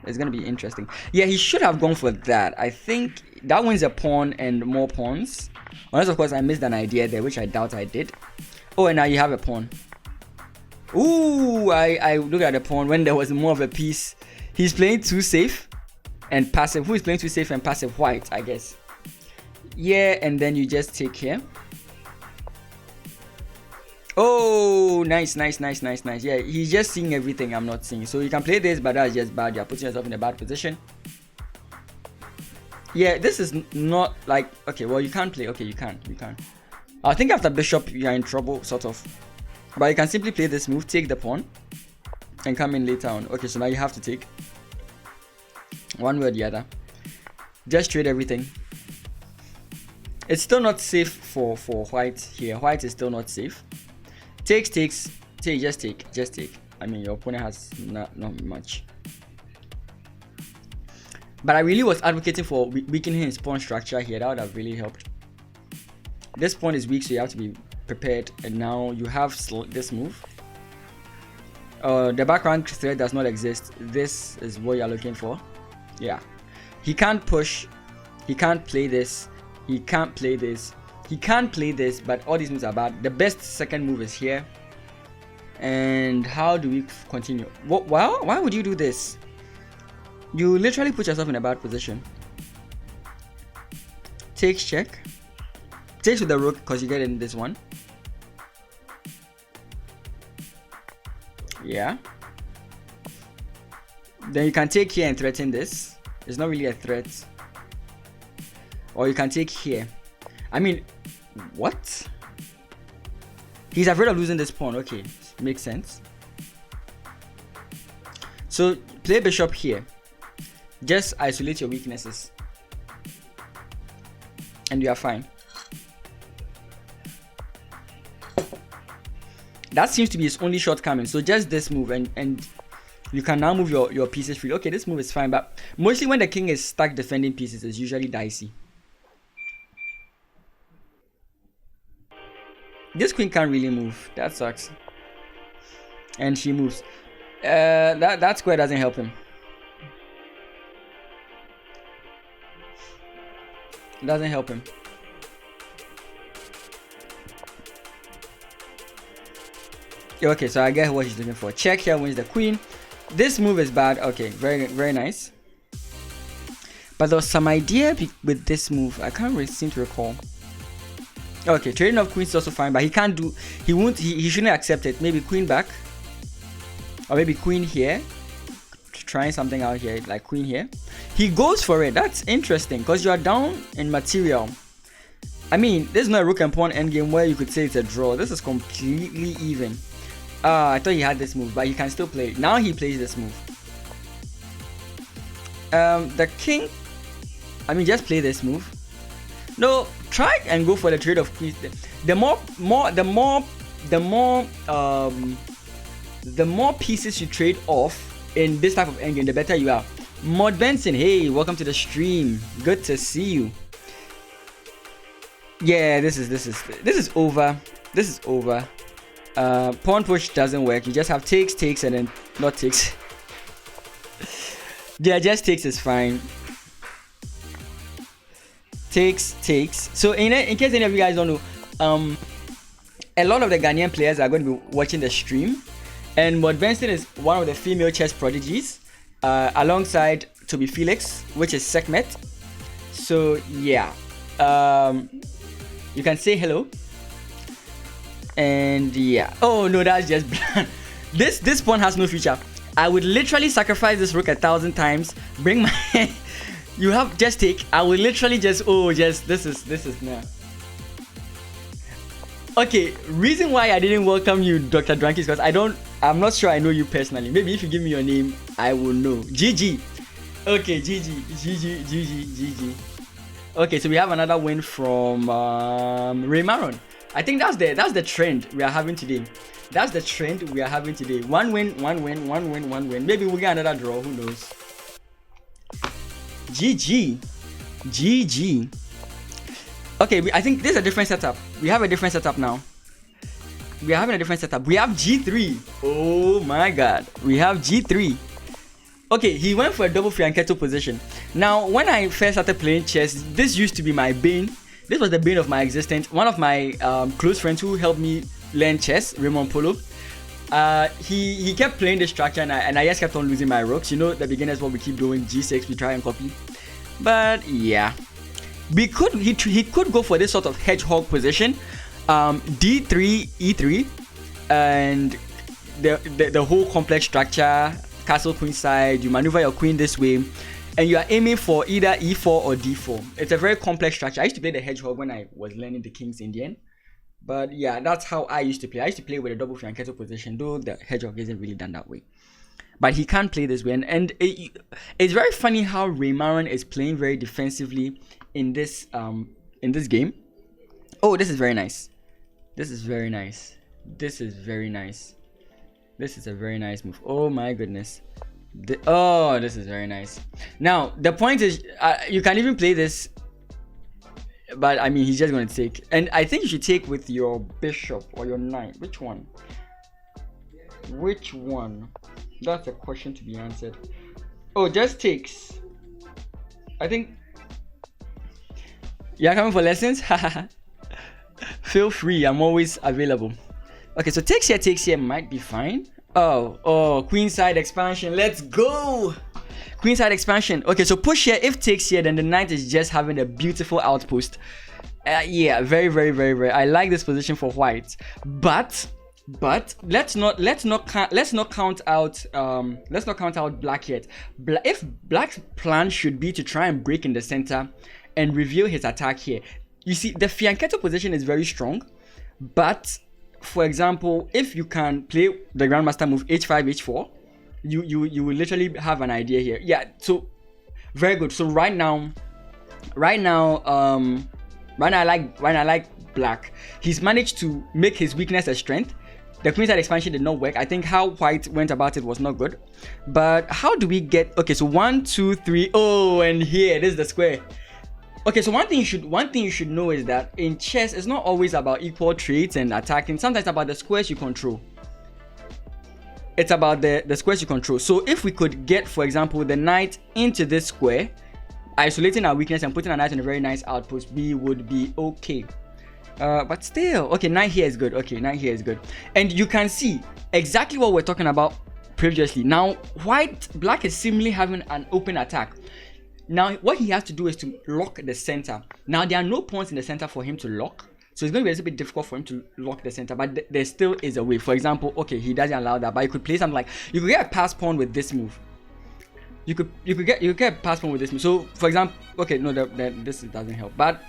it's gonna be interesting. Yeah, he should have gone for that. I think that wins a pawn and more pawns. Unless of course I missed an idea there, which I doubt I did. Oh, and now you have a pawn. Ooh, I look at the pawn when there was more of a piece. He's playing too safe and passive. Who is playing too safe and passive? White, I guess. Yeah, and then you just take here. Oh, nice. Yeah, he's just seeing everything I'm not seeing. So you can play this, but that's just bad. You're putting yourself in a bad position. Yeah, this is not like, okay, well, you can't play. Okay, you can. I think after bishop, you're in trouble, sort of. But you can simply play this move, take the pawn, and come in later on. Okay, so now you have to take one way or the other. Just trade everything. It's still not safe for white here. White is still not safe. Takes, just take. I mean, your opponent has not much. But I really was advocating for weakening his pawn structure here. That would have really helped. This pawn is weak, so you have to be prepared. And now you have this move. The background threat does not exist. This is what you're looking for. Yeah. He can't push. He can't play this. He can't play this. He can't play this, but all these moves are bad. The best second move is here. And how do we continue? Well, why would you do this? You literally put yourself in a bad position. Takes check. Takes with the rook because you get in this one. Yeah. Then you can take here and threaten this. It's not really a threat. Or you can take here. I mean, what? He's afraid of losing this pawn. Okay, makes sense. So play bishop here. Just isolate your weaknesses. And you are fine. That seems to be his only shortcoming. So just this move and you can now move your pieces freely. Okay, this move is fine, but mostly when the king is stuck defending pieces, it's usually dicey. This queen can't really move. That sucks. And she moves. That square doesn't help him. It doesn't help him. Okay, so I get what he's looking for. Check here wins the queen. This move is bad. Okay, very nice. But there was some idea with this move. I can't really seem to recall. Okay, trading of queens is also fine, but he can't do. He shouldn't accept it. Maybe queen back, or maybe queen here. trying something out here, like queen here. He goes for it. That's interesting because you are down in material. I mean, there's no rook and pawn endgame where you could say it's a draw. This is completely even. I thought he had this move, but he can still play it. Now he plays this move. The king, I mean, just play this move. No, try and go for the trade of queens. The more pieces you trade off in this type of endgame, the better you are. Mod Benson, hey, welcome to the stream. Good to see you. Yeah, this is over. This is over. Pawn push doesn't work. You just have takes, and then not takes. Yeah, just takes is fine. Takes. So in case any of you guys don't know, a lot of the Ghanaian players are going to be watching the stream, and Mod Benson is one of the female chess prodigies, alongside Toby Felix, which is Sekhmet. So yeah, you can say hello. And yeah, oh no, that's just bland. This pawn has no future. I would literally sacrifice this rook 1,000 times, bring my you have just take. I will literally just this is now. Okay, reason why I didn't welcome you, Dr. Dranky, is because I'm not sure I know you personally. Maybe if you give me your name, I will know. GG. Okay, GG. Okay, so we have another win from Reymarron1. I think that's the trend we are having today. That's the trend we are having today. One win. Maybe we'll get another draw. Who knows? GG. Okay, I think this is a different setup. We have a different setup now. We are having a different setup. We have G3. Oh my god. We have G3. Okay, he went for a double fianchetto position. Now, when I first started playing chess, this used to be my bane. This was the bane of my existence. One of my close friends who helped me learn chess, Reymarron1, he kept playing this structure, and I just kept on losing my rooks. You know, the beginners, what we keep doing, G6, we try and copy. But yeah, he could go for this sort of hedgehog position, D3, E3, and the whole complex structure, castle queenside. You maneuver your queen this way, and you are aiming for either E4 or D4. It's a very complex structure. I used to play the hedgehog when I was learning the King's Indian. But yeah, that's how I used to play. I used to play with a double fianchetto position, though the hedgehog isn't really done that way. But he can play this way. And it's very funny how Reymarron1 is playing very defensively in this game. Oh, this is very nice. This is very nice. This is very nice. This is a very nice move. Oh my goodness. This is very nice. Now, the point is, you can even play this, but I mean, he's just going to take. And I think you should take with your bishop or your knight. Which one? Which one? That's a question to be answered. Oh, just takes. I think. You're coming for lessons? Feel free. I'm always available. Okay, so takes here might be fine. Oh, queenside expansion. Let's go. Queenside expansion. Okay, so push here. If takes here, then the knight is just having a beautiful outpost. Yeah, very, very, very, very. I like this position for white. But let's not count out black yet. If black's plan should be to try and break in the center and reveal his attack here. You see, the fianchetto position is very strong, but for example, if you can play the grandmaster move h5, h4, you will literally have an idea here. Yeah, so very good. So right now I like black. He's managed to make his weakness a strength. The queenside expansion did not work. I think how white went about it was not good. But how do we get? Okay, so 1, 2, 3. Oh, and here this is the square. Okay, so one thing you should know is that in chess, it's not always about equal traits and attacking. Sometimes it's about the squares you control. It's about the squares you control. So if we could get, for example, the knight into this square, isolating our weakness and putting a knight in a very nice outpost, we would be okay. But still, okay, knight here is good. Okay, knight here is good. And you can see exactly what we're talking about previously. Now, black is seemingly having an open attack. Now, what he has to do is to lock the center. Now, there are no pawns in the center for him to lock. So it's going to be a little bit difficult for him to lock the center. But there still is a way. For example, okay, he doesn't allow that. But you could play something like, you could get a pass pawn with this move. you could get pass pawn with this move. So for example, okay, no, this doesn't help. But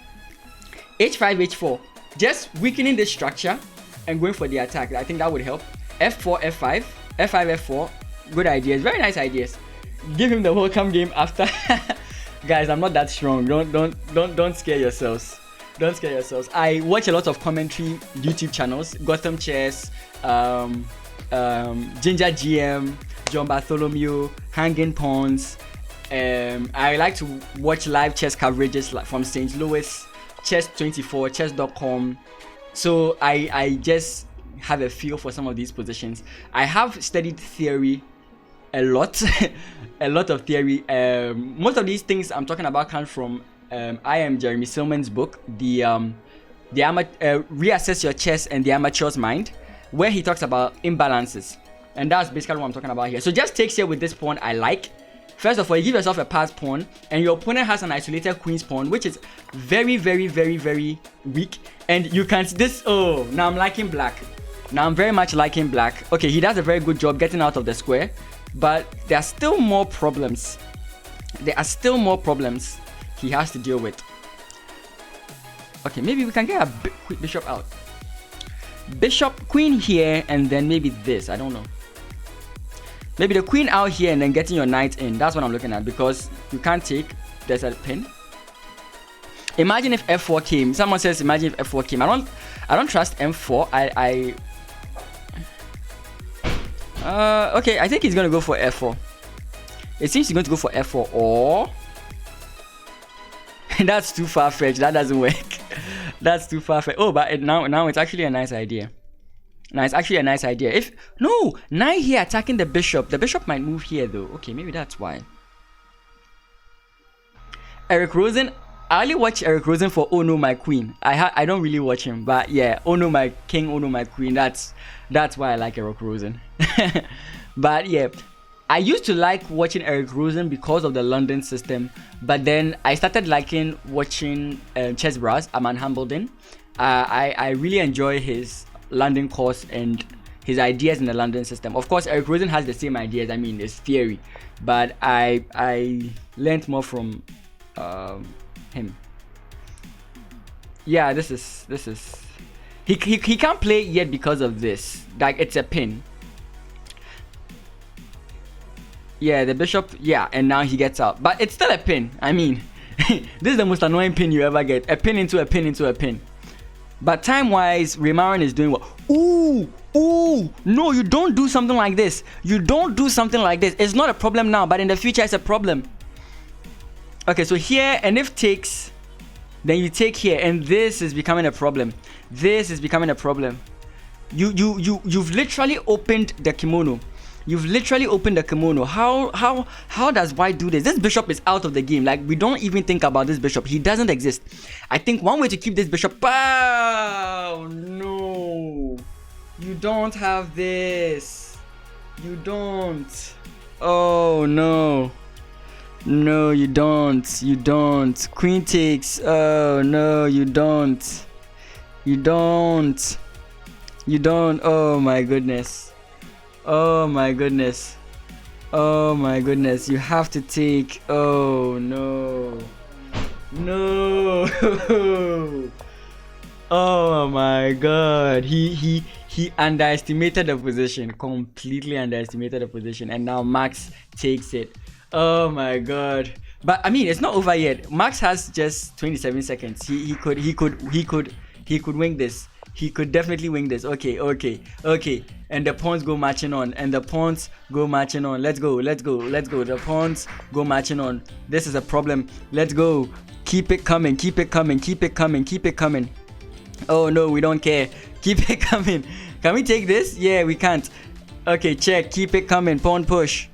h5, h4, just weakening this structure and going for the attack. I think that would help. f4, f5, f5, f4. Good ideas, very nice ideas. Give him the welcome game after. Guys, I'm not that strong. Don't scare yourselves. Don't scare yourselves. I watch a lot of commentary YouTube channels. Gotham Chess, Ginger GM, John Bartholomew, Hanging Pawns. I like to watch live chess coverages like from St. Louis, Chess24, Chess.com. So I just have a feel for some of these positions. I have studied theory a lot, a lot of theory. Most of these things I'm talking about come from I am Jeremy Silman's book, the Reassess Your Chess and the Amateur's Mind, where he talks about imbalances, and that's basically what I'm talking about here. So just takes here with this pawn. I like. First of all, you give yourself a pass pawn, and your opponent has an isolated queen's pawn, which is very, very, very, very weak. And you can see this. Oh, now I'm liking black. Now I'm very much liking black. Okay, he does a very good job getting out of the square, but there are still more problems. There are still more problems he has to deal with. Okay, maybe we can get a bishop out. Bishop, queen here, and then maybe this. I don't know. Maybe the queen out here and then getting your knight in. That's what I'm looking at, because you can't take. There's a pin. Imagine if f4 came. Someone says imagine if f4 came. I don't trust m4. Okay, I think he's gonna go for f4. It seems he's going to go for f4, or that's too far-fetched. That doesn't work. That's too far-fetched. Oh, but now it's actually a nice idea. Now it's actually a nice idea. If no, knight here attacking the bishop. The bishop might move here though. Okay, maybe that's why. Eric Rosen. I only watch Eric Rosen for Oh No My Queen. I don't really watch him, but yeah, Oh No My King, Oh No My Queen. That's why I like Eric Rosen. But yeah, I used to like watching Eric Rosen because of the London system, but then I started liking watching Chess Bras, Aman Hambledon. I really enjoy his London course and his ideas in the London system. Of course, Eric Rosen has the same ideas. I mean, it's theory, but I learned more from him. Yeah, this is he can't play yet because of this. Like, it's a pin. Yeah, the bishop. Yeah, and now he gets out, but it's still a pin. I mean, this is the most annoying pin you ever get. A pin into a pin into a pin. But time-wise, Reymarron1 is doing well. Ooh, no, you don't do something like this. You don't do something like this. It's not a problem now, but in the future, it's a problem. Okay, so here, and if takes, then you take here, and this is becoming a problem. This is becoming a problem. You've literally opened the kimono. You've literally opened the kimono. How does White do this? This bishop is out of the game. Like, we don't even think about this bishop. He doesn't exist. I think one way to keep this bishop. Oh no, you don't have this. You don't. Oh no. No, you don't. You don't. Queen takes. Oh no, you don't. You don't. You don't. Oh my goodness. Oh my goodness. Oh my goodness. You have to take. Oh no. No. Oh my god. He underestimated the position. Completely underestimated the position. And now Mhax takes it. Oh my god. But I mean, it's not over yet. Mhax has just 27 seconds. He could win this. He could definitely win this. Okay. And the pawns go marching on. Let's go. The pawns go marching on. This is a problem. Let's go. Keep it coming. Oh no, we don't care. Keep it coming. Can we take this? Yeah, we can't. Okay, check. Keep it coming. Pawn push.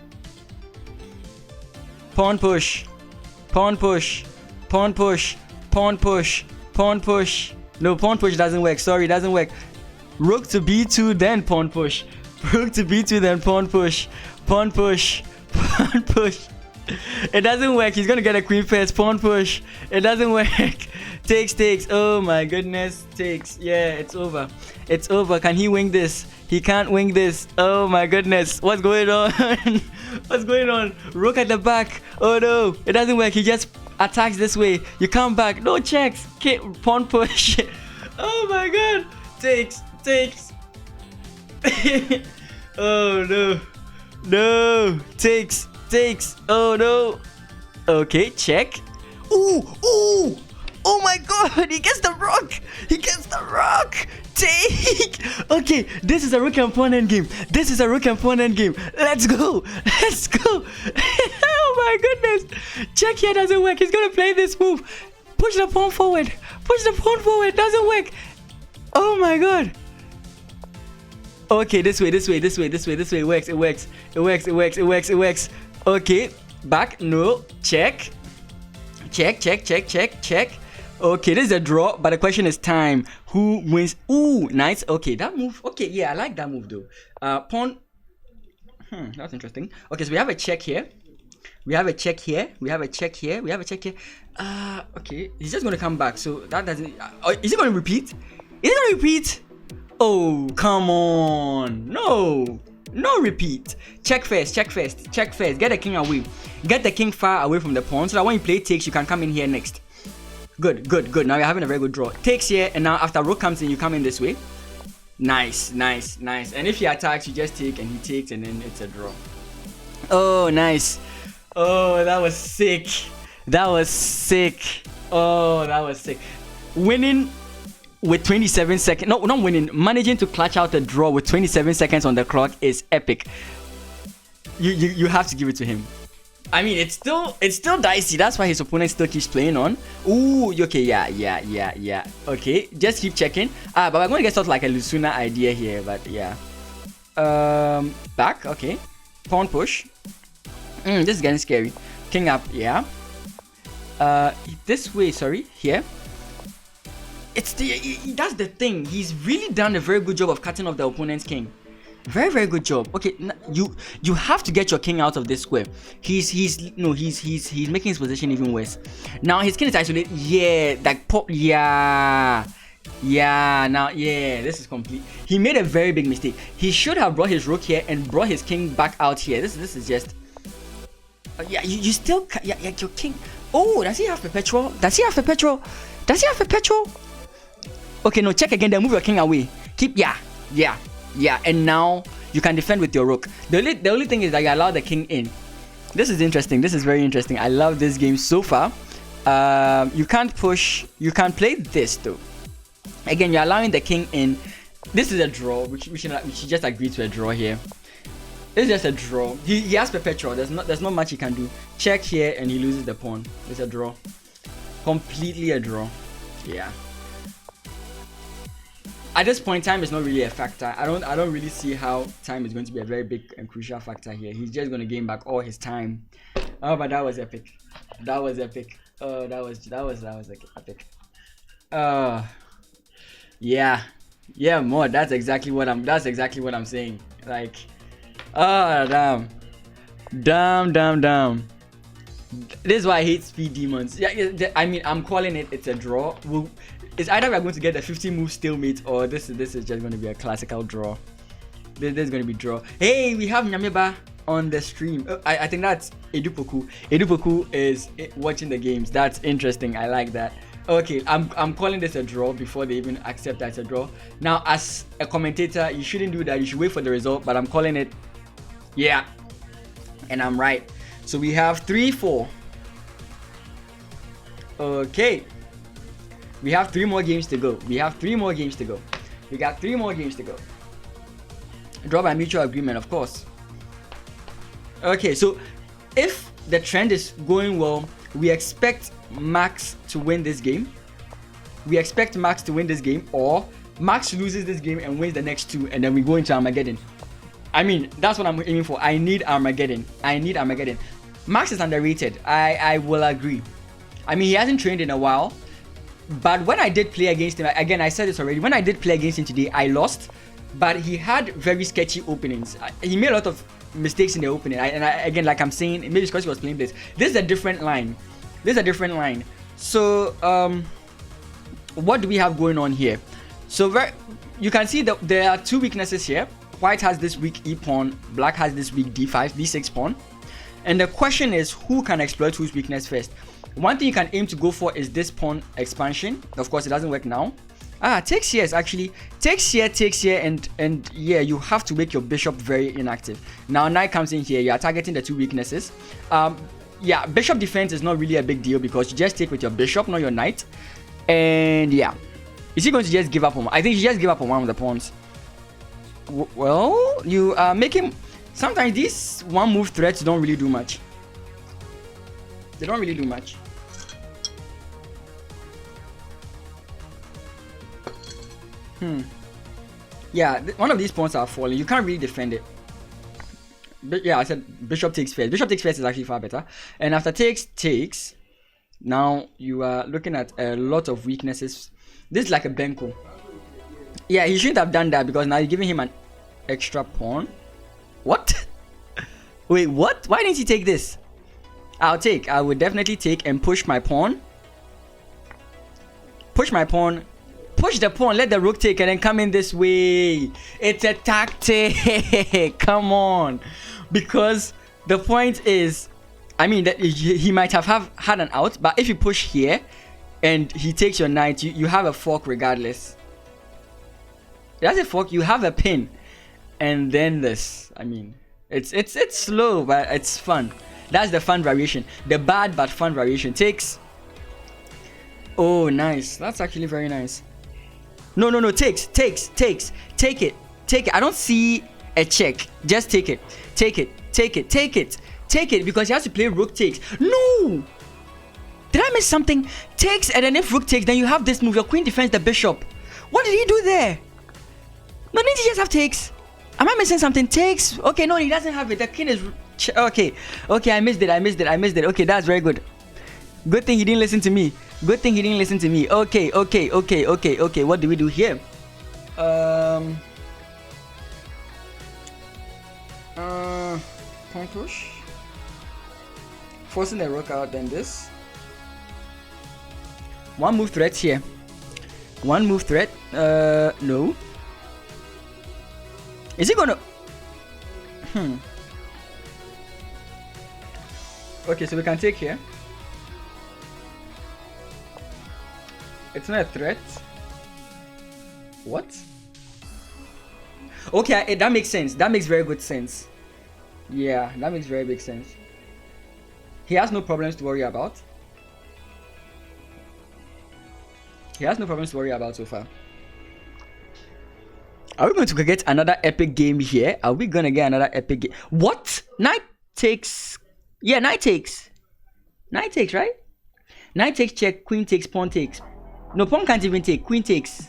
No, pawn push doesn't work. Sorry, doesn't work. Rook to b2, then pawn push. Rook to b2, then pawn push. It doesn't work. He's gonna get a queen first. Pawn push. It doesn't work. Takes. Oh my goodness. Takes. Yeah, it's over. Can he win this? He can't win this. Oh my goodness. What's going on? What's going on? Rook at the back. Oh no. It doesn't work. He just attacks this way. You come back. No checks. Okay, pawn push. Oh my god. Takes. Oh no. No. Takes. Oh no. Okay, check. Ooh. Oh my god. He gets the rook. Take. Okay, this is a rook and pawn endgame. Let's go. Oh my goodness. Check here doesn't work. He's gonna play this move. Push the pawn forward. Doesn't work. Oh my god. Okay, this way. It works. Okay, back. No. Check. Okay, this is a draw, but the question is time. Who wins? Ooh, nice. Okay, that move. Okay, yeah, I like that move though. Pawn. That's interesting. Okay, so we have a check here. We have a check here. Okay, he's just gonna come back. So that doesn't. Is he gonna repeat? Oh, come on. No repeat. Check first. Get the king away. Get the king far away from the pawn so that when you play takes, you can come in here next. Good. Now you're having a very good draw. Takes here, and now after rook comes in, you come in this way. Nice. And if he attacks, you just take, and he takes, and then it's a draw. Oh, nice. Oh, that was sick. Oh, that was sick. Winning with 27 seconds. No, not winning. Managing to clutch out a draw with 27 seconds on the clock is epic. You have to give it to him. I mean, it's still dicey. That's why his opponent still keeps playing on. Ooh, okay, yeah. Okay, just keep checking. But we're going to get sort of like a Lusuna idea here. But yeah. Back. Okay. Pawn push. This is getting scary. King up. Yeah. This way. Sorry. Here. That's the thing. He's really done a very good job of cutting off the opponent's king. Very good job. Okay, you have to get your king out of this square. He's making his position even worse. Now his king is isolated. Yeah, like pop. Yeah. Now this is complete. He made a very big mistake. He should have brought his rook here and brought his king back out here. This is just. Yeah, you still your king. Oh, does he have perpetual? Okay, no, check again. Then move your king away. Keep yeah, and now you can defend with your rook. The only thing is that you allow the king in. This is interesting. This is very interesting. I love this game so far. You can't push. You can play this though. Again, you're allowing the king in. This is a draw. We should just agree to a draw here. It's just a draw. He has perpetual. There's not much he can do. Check here and he loses the pawn. It's a draw. Completely a draw. Yeah. At this point, time is not really a factor. I don't really see how time is going to be a very big and crucial factor here. He's just going to gain back all his time. Oh, but that was epic. That was epic. Oh, that was like epic. Yeah, more. That's exactly what I'm saying. Like, damn. This is why I hate speed demons. Yeah, I mean, I'm calling it. It's a draw. It's either we're going to get a 50 move stalemate, or this is just going to be a classical draw. This is going to be draw. Hey, we have Nyameba on the stream. I think that's Edupoku. Edupoku is watching the games. That's interesting. I like that. Okay, I'm calling this a draw before they even accept that it's a draw. Now, as a commentator, you shouldn't do that. You should wait for the result, but I'm calling it. Yeah, and I'm right. So we have 3-4. Okay. We have 3 more games to go. We got 3 more games to go. Draw by mutual agreement, of course. Okay, so if the trend is going well, we expect Mhax to win this game. Or Mhax loses this game and wins the next 2, and then we go into Armageddon. I mean, that's what I'm aiming for. I need Armageddon. Mhax is underrated. I will agree. I mean, he hasn't trained in a while. But when I did play against him, again, I said this already. When I did play against him today, I lost. But he had very sketchy openings. He made a lot of mistakes in the opening. Again, like I'm saying, maybe it's because he was playing this. This is a different line. So, what do we have going on here? So, you can see that there are two weaknesses here. White has this weak e pawn, black has this weak d5, d6 pawn. And the question is, who can exploit whose weakness first? One thing you can aim to go for is this pawn expansion. Of course, it doesn't work now. Takes here is actually takes here, and yeah, you have to make your bishop very inactive. Now knight comes in here. You are targeting the two weaknesses. Yeah, bishop defense is not really a big deal because you just take with your bishop, not your knight. And yeah, is he going to just give up on? I think he just give up on one of the pawns. Well, you are making. Sometimes these one move threats don't really do much. They don't really do much. Yeah, one of these pawns are falling. You can't really defend it. But yeah, I said bishop takes first. Bishop takes first is actually far better. And after takes, now you are looking at a lot of weaknesses. This is like a benko. Yeah, he shouldn't have done that because now you're giving him an extra pawn. What? Wait, what? Why didn't he take this? I'll take. I would definitely take and push my pawn. Push my pawn. Push the pawn. Let the rook take and then come in this way. It's a tactic. Come on. Because the point is, I mean, that he might have had an out, but if you push here and he takes your knight, you have a fork regardless. That's a fork. You have a pin. And then this, I mean, it's slow, but it's fun. That's the fun variation. The bad but fun variation. Takes. Oh, nice. That's actually very nice. No. Takes. Take it. I don't see a check. Just take it. Take it because he has to play rook takes. No. Did I miss something? Takes, and then if rook takes, then you have this move. Your queen defends the bishop. What did he do there? No, didn't he just have takes? Am I missing something? Takes. Okay, no, he doesn't have it. The king is okay. I missed it. Okay, that's very good. Good thing he didn't listen to me. Okay. What do we do here? Pawn push. Forcing the rook out. Then this. One move threat here. No. Is he gonna? Okay, so we can take here. It's not a threat. What? Okay, that makes sense. That makes very good sense. Yeah, that makes very big sense. He has no problems to worry about. So far. Are we going to get another epic game here? What? Knight takes. Yeah, knight takes. Right? Knight takes check, queen takes, pawn takes. No, pawn can't even take, queen takes.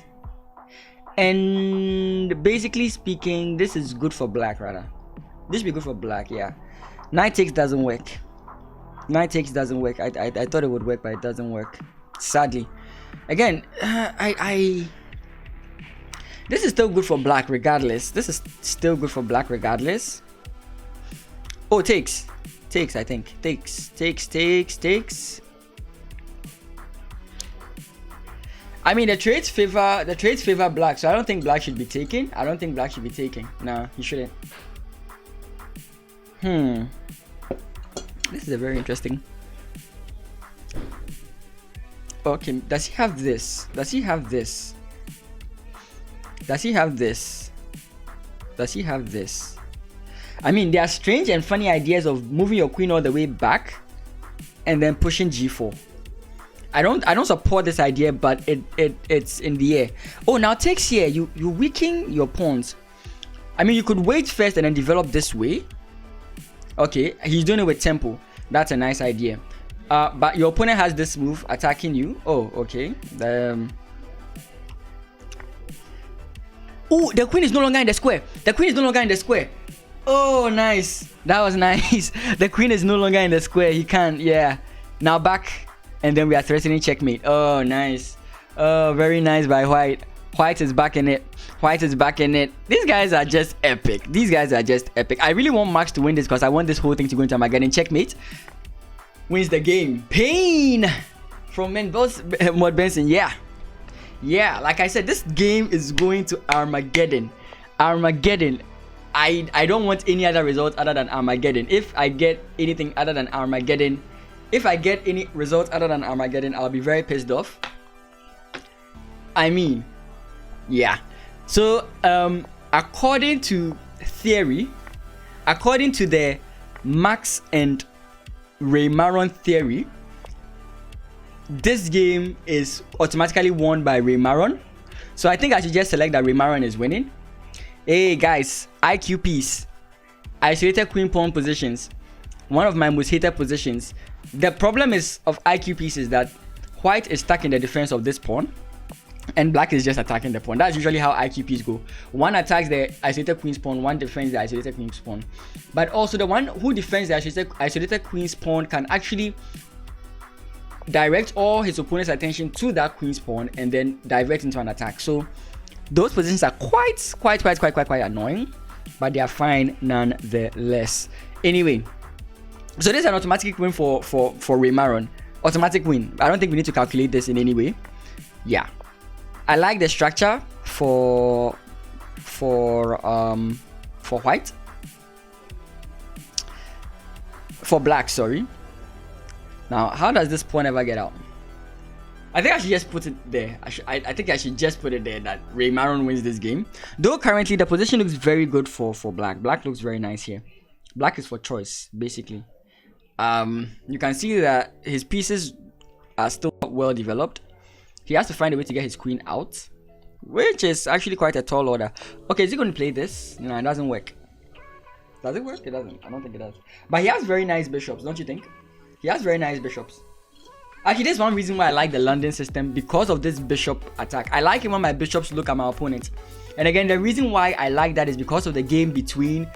And basically speaking, this is good for black rather. This should be good for black, yeah. Knight takes doesn't work. I thought it would work, but it doesn't work. Sadly. Again, this is still good for black regardless. Oh, takes, I think. Takes. I mean, the trades favor black, so I don't think black should be taking. Nah, he shouldn't. This is a very interesting. Okay, does he have this? I mean, there are strange and funny ideas of moving your queen all the way back and then pushing g4. I don't support this idea, but it's in the air. Oh, now takes here. You weaken your pawns. I mean, you could wait first and then develop this way. Okay, he's doing it with tempo. That's a nice idea. But your opponent has this move attacking you. Oh, okay. Oh, the queen is no longer in the square. Oh, nice. That was nice. The queen is no longer in the square. He can't. Yeah. Now back. And then we are threatening checkmate. Oh, nice. Oh, very nice by White. White is back in it. These guys are just epic. I really want Mhax to win this because I want this whole thing to go into Armageddon. Checkmate. Wins the game. Pain from Mon Wed Benson. Yeah. Yeah, like I said, this game is going to Armageddon. Armageddon. I don't want any other result other than Armageddon. If I get anything other than Armageddon, if I get any results other than Armageddon, I'll be very pissed off. I mean, yeah. So according to theory, according to the Mhax and Reymarron theory, this game is automatically won by Reymarron. So I think I should just select that Reymarron is winning. Hey guys, IQ piece, isolated queen pawn positions, one of my most hated positions. The problem is of IQ piece is that white is stuck in the defense of this pawn and black is just attacking the pawn. That's usually how IQ piece go. One attacks the isolated queen's pawn, one defends the isolated queen's pawn. But also the one who defends the isolated queen's pawn can actually direct all his opponent's attention to that queen's pawn and then divert into an attack. So those positions are quite annoying, but they are fine nonetheless. Anyway, so this is an automatic win for Reymarron. Automatic win. I don't think we need to calculate this in any way. Yeah, I like the structure for white. For black, sorry. Now, how does this pawn ever get out? I think I should just put it there. I think I should just put it there that Reymarron wins this game. Though currently the position looks very good for black. Black looks very nice here. Black is for choice, basically. You can see that his pieces are still well developed. He has to find a way to get his queen out, which is actually quite a tall order. Okay, is he going to play this? No, it doesn't work. Does it work? It doesn't. I don't think it does. But he has very nice bishops, don't you think? He has very nice bishops. Actually, there's one reason why I like the London system, because of this bishop attack. I like it when my bishops look at my opponent. And again, the reason why I like that is because of the game between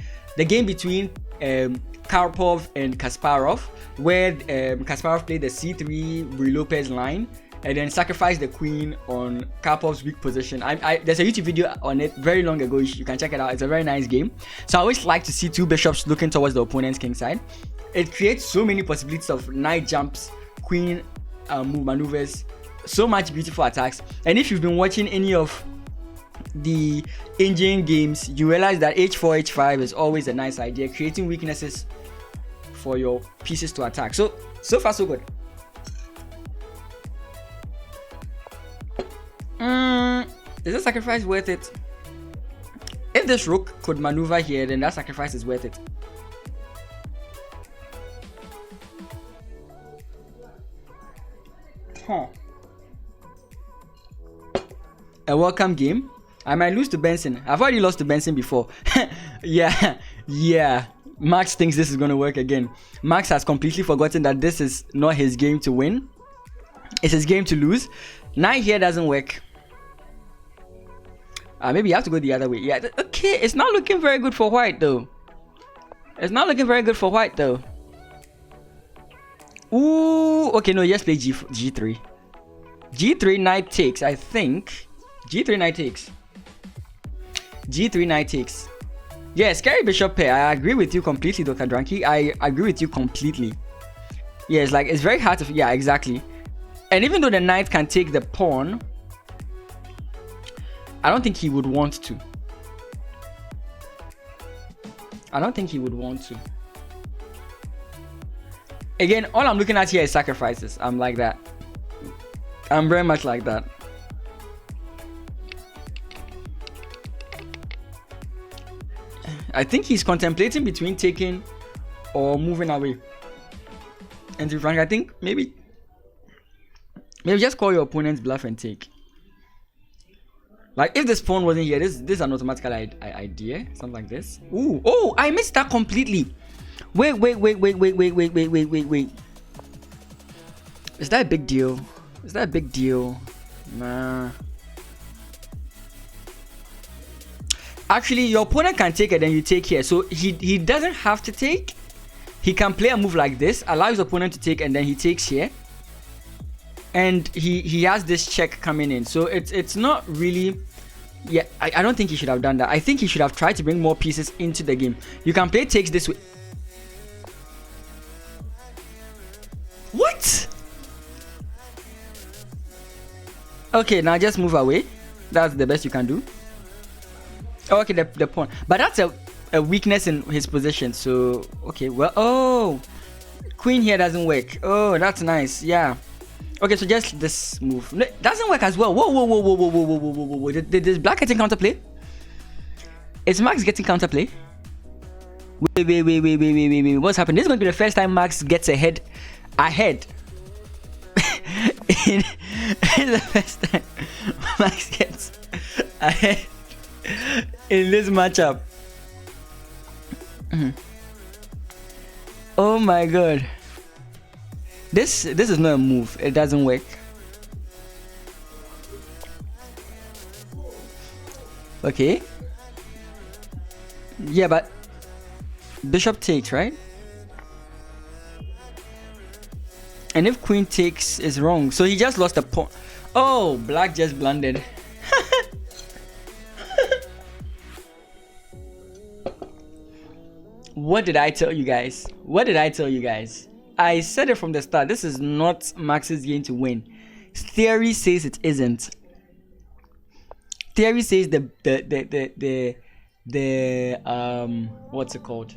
Karpov and Kasparov, where Kasparov played the c3 Ruy Lopez line and then sacrificed the queen on Karpov's weak position. There's a YouTube video on it very long ago. You can check it out. It's a very nice game. So I always like to see two bishops looking towards the opponent's king side. It creates so many possibilities of knight jumps, queen move maneuvers, so much beautiful attacks. And if you've been watching any of the engine games, you realize that h4 h5 is always a nice idea, creating weaknesses for your pieces to attack. So far so good. Is the sacrifice worth it? If this rook could maneuver here, then that sacrifice is worth it. A welcome game. I might lose to Benson. I've already lost to Benson before. yeah. Mhax thinks this is going to work again. Mhax has completely forgotten that this is not his game to win. It's his game to lose. Knight here doesn't work. Maybe you have to go the other way. Yeah, okay. It's not looking very good for white though. Ooh, okay, no, just play G3. G3 knight takes, I think. G3 knight takes. Yeah, scary bishop pair. I agree with you completely, Dr. Dranky. I agree with you completely. Yeah, it's very hard to... Yeah, exactly. And even though the knight can take the pawn, I don't think he would want to. Again, all I'm looking at here is sacrifices. I'm like that. I'm very much like that. I think he's contemplating between taking or moving away. And to be frank, I think maybe just call your opponent's bluff and take. Like if this pawn wasn't here, this is an automatic idea, something like this. Ooh, oh, I missed that completely. Wait. Is that a big deal? Nah. Actually, your opponent can take it, then you take here. So he doesn't have to take. He can play a move like this, allow his opponent to take, and then he takes here. And he has this check coming in. So it's not really... Yeah, I don't think he should have done that. I think he should have tried to bring more pieces into the game. You can play takes this way. What? Okay, now just move away. That's the best you can do. Okay, the pawn. But that's a weakness in his position. So, okay, well, oh, queen here doesn't work. Oh, that's nice. Yeah. Okay, so just this move. No, doesn't work as well. Whoa, whoa, whoa, whoa, whoa, whoa, whoa, whoa, whoa, whoa. Did Black getting counterplay? Is Mhax getting counterplay? Wait. What's happening? This is going to be the first time Mhax gets ahead. It's the first time Mhax gets ahead in this matchup. Oh my god. This is not a move. It doesn't work. Okay. Yeah, but bishop takes, right? And if queen takes is wrong, so he just lost a pawn. Oh, Black just blundered. What did I tell you guys? I said it from the start. This is not Mhax's game to win. Theory says it isn't. Theory says the what's it called?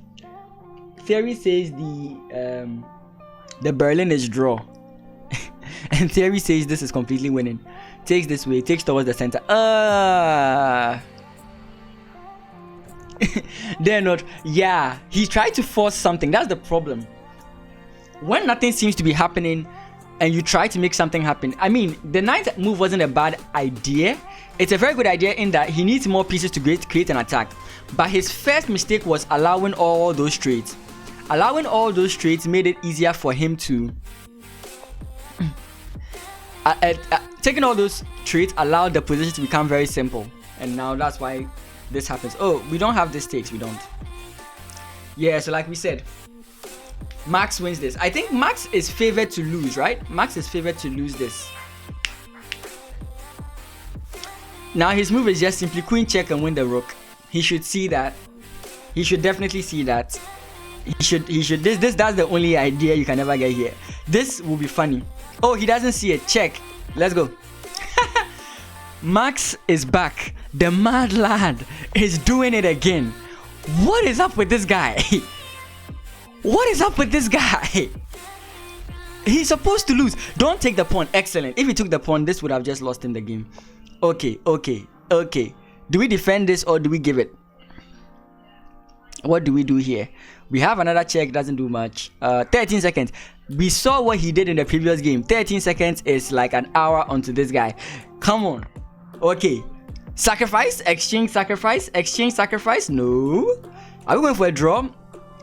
Theory says the Berlin is draw. And theory says this is completely winning. Takes this way, takes towards the center. They're not. Yeah, he tried to force something. That's the problem. When nothing seems to be happening and you try to make something happen. I mean, the knight move wasn't a bad idea. It's a very good idea in that he needs more pieces to create an attack. But his first mistake was allowing all those trades. Allowing all those trades made it easier for him to... taking all those trades allowed the position to become very simple. And now that's why this happens. Oh, we don't have this takes. We don't. Yeah, so like we said, Mhax wins this. I think Mhax is favored to lose, right? Mhax is favored to lose this. Now his move is just simply queen check and win the rook. He should see that. He should definitely see that. He should that's the only idea you can ever get here. This will be funny. Oh, he doesn't see it. Check. Let's go. Mhax is back. The mad lad is doing it again. What is up with this guy? What is up with this guy? He's supposed to lose. Don't take the pawn. Excellent. If he took the pawn, this would have just lost him the game. Okay. Do we defend this or do we give it? What do we do here? We have another check. Doesn't do much. 13 seconds. We saw what he did in the previous game. 13 seconds is like an hour onto this guy. Come on. Okay. Sacrifice. Exchange sacrifice. Exchange sacrifice. No. Are we going for a draw?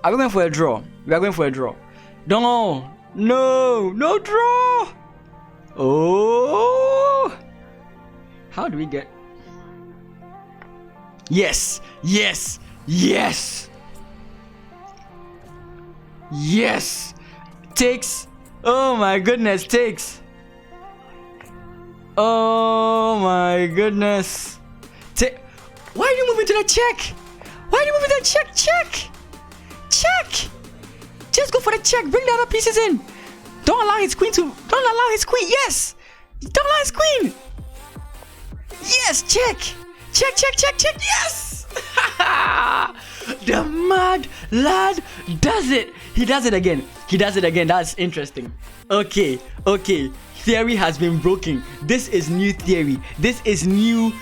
Are we going for a draw? We are going for a draw. No. No draw. Oh. How do we get... Yes. Takes. Oh my goodness. Takes. Oh my goodness. Why are you moving to the check? Check. Just go for the check. Bring the other pieces in. Don't allow his queen. Yes. Don't allow his queen. Yes. Check. Yes. The mad lad does it. He does it again. That's interesting. Okay. Theory has been broken. This is new theory. This is new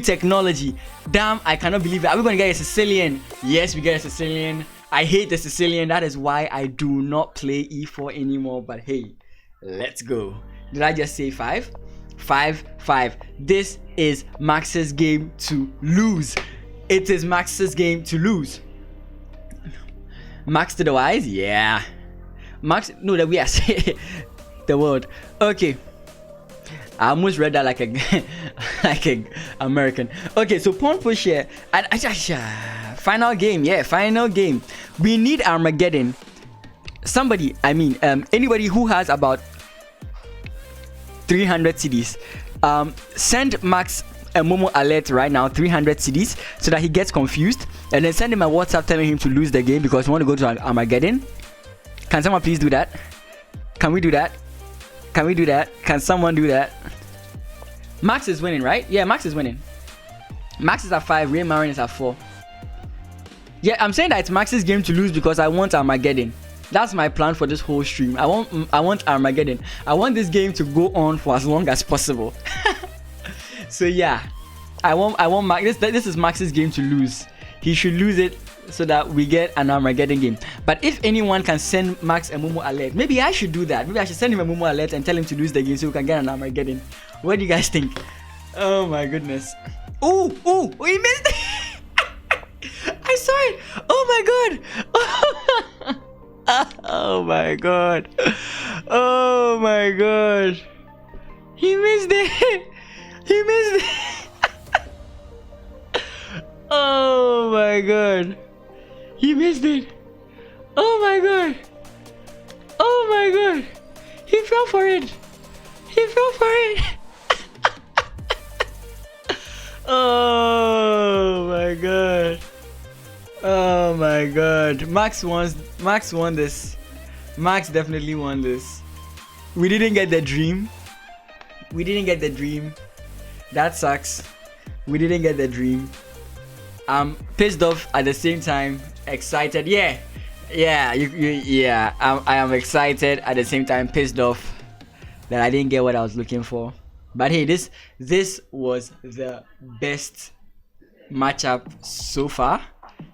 technology. Damn, I cannot believe it. Are we going to get a Sicilian? Yes, we get a Sicilian. I hate the Sicilian. That is why I do not play e4 anymore. But hey, let's go. Did I just say 5? 5. This is Mhax's game to lose. It is Mhax's game to lose. Mhax to the wise? Yeah. Mhax, no, the yes. The word. Okay. I almost read that like a American. Okay, so pawn push here. Final game. Yeah, final game. We need Armageddon. Somebody, anybody who has about 300 CDs, send Mhax a Momo alert right now, 300 CDs, so that he gets confused, and then send him a WhatsApp telling him to lose the game because we want to go to Armageddon. Can someone please do that? Can we do that? Can someone do that? Mhax is winning, right? Yeah, Mhax is winning. Mhax is at 5, Reymarron1 is at 4. Yeah, I'm saying that it's Mhax's game to lose because I want Armageddon. That's my plan for this whole stream. I want Armageddon. I want this game to go on for as long as possible. So yeah, I want Mhax. This is Mhax's game to lose. He should lose it so that we get an Armageddon game. But if anyone can send Mhax a Momo alert, maybe I should do that. Maybe I should send him a Momo alert and tell him to lose the game so we can get an Armageddon. What do you guys think? Oh my goodness. Oh, we missed it. I saw it. Oh my god. Oh my god. Oh my god. He missed it. He missed it. Oh my god. He missed it. Oh my god. Oh my god. He fell for it. He fell for it. Oh my god. Oh my god. Mhax won this. Mhax definitely won this. We didn't get the dream. We didn't get the dream. That sucks. We didn't get the dream. I'm pissed off at the same time. Excited. Yeah. I am excited at the same time. Pissed off that I didn't get what I was looking for. But hey, this was the best matchup so far.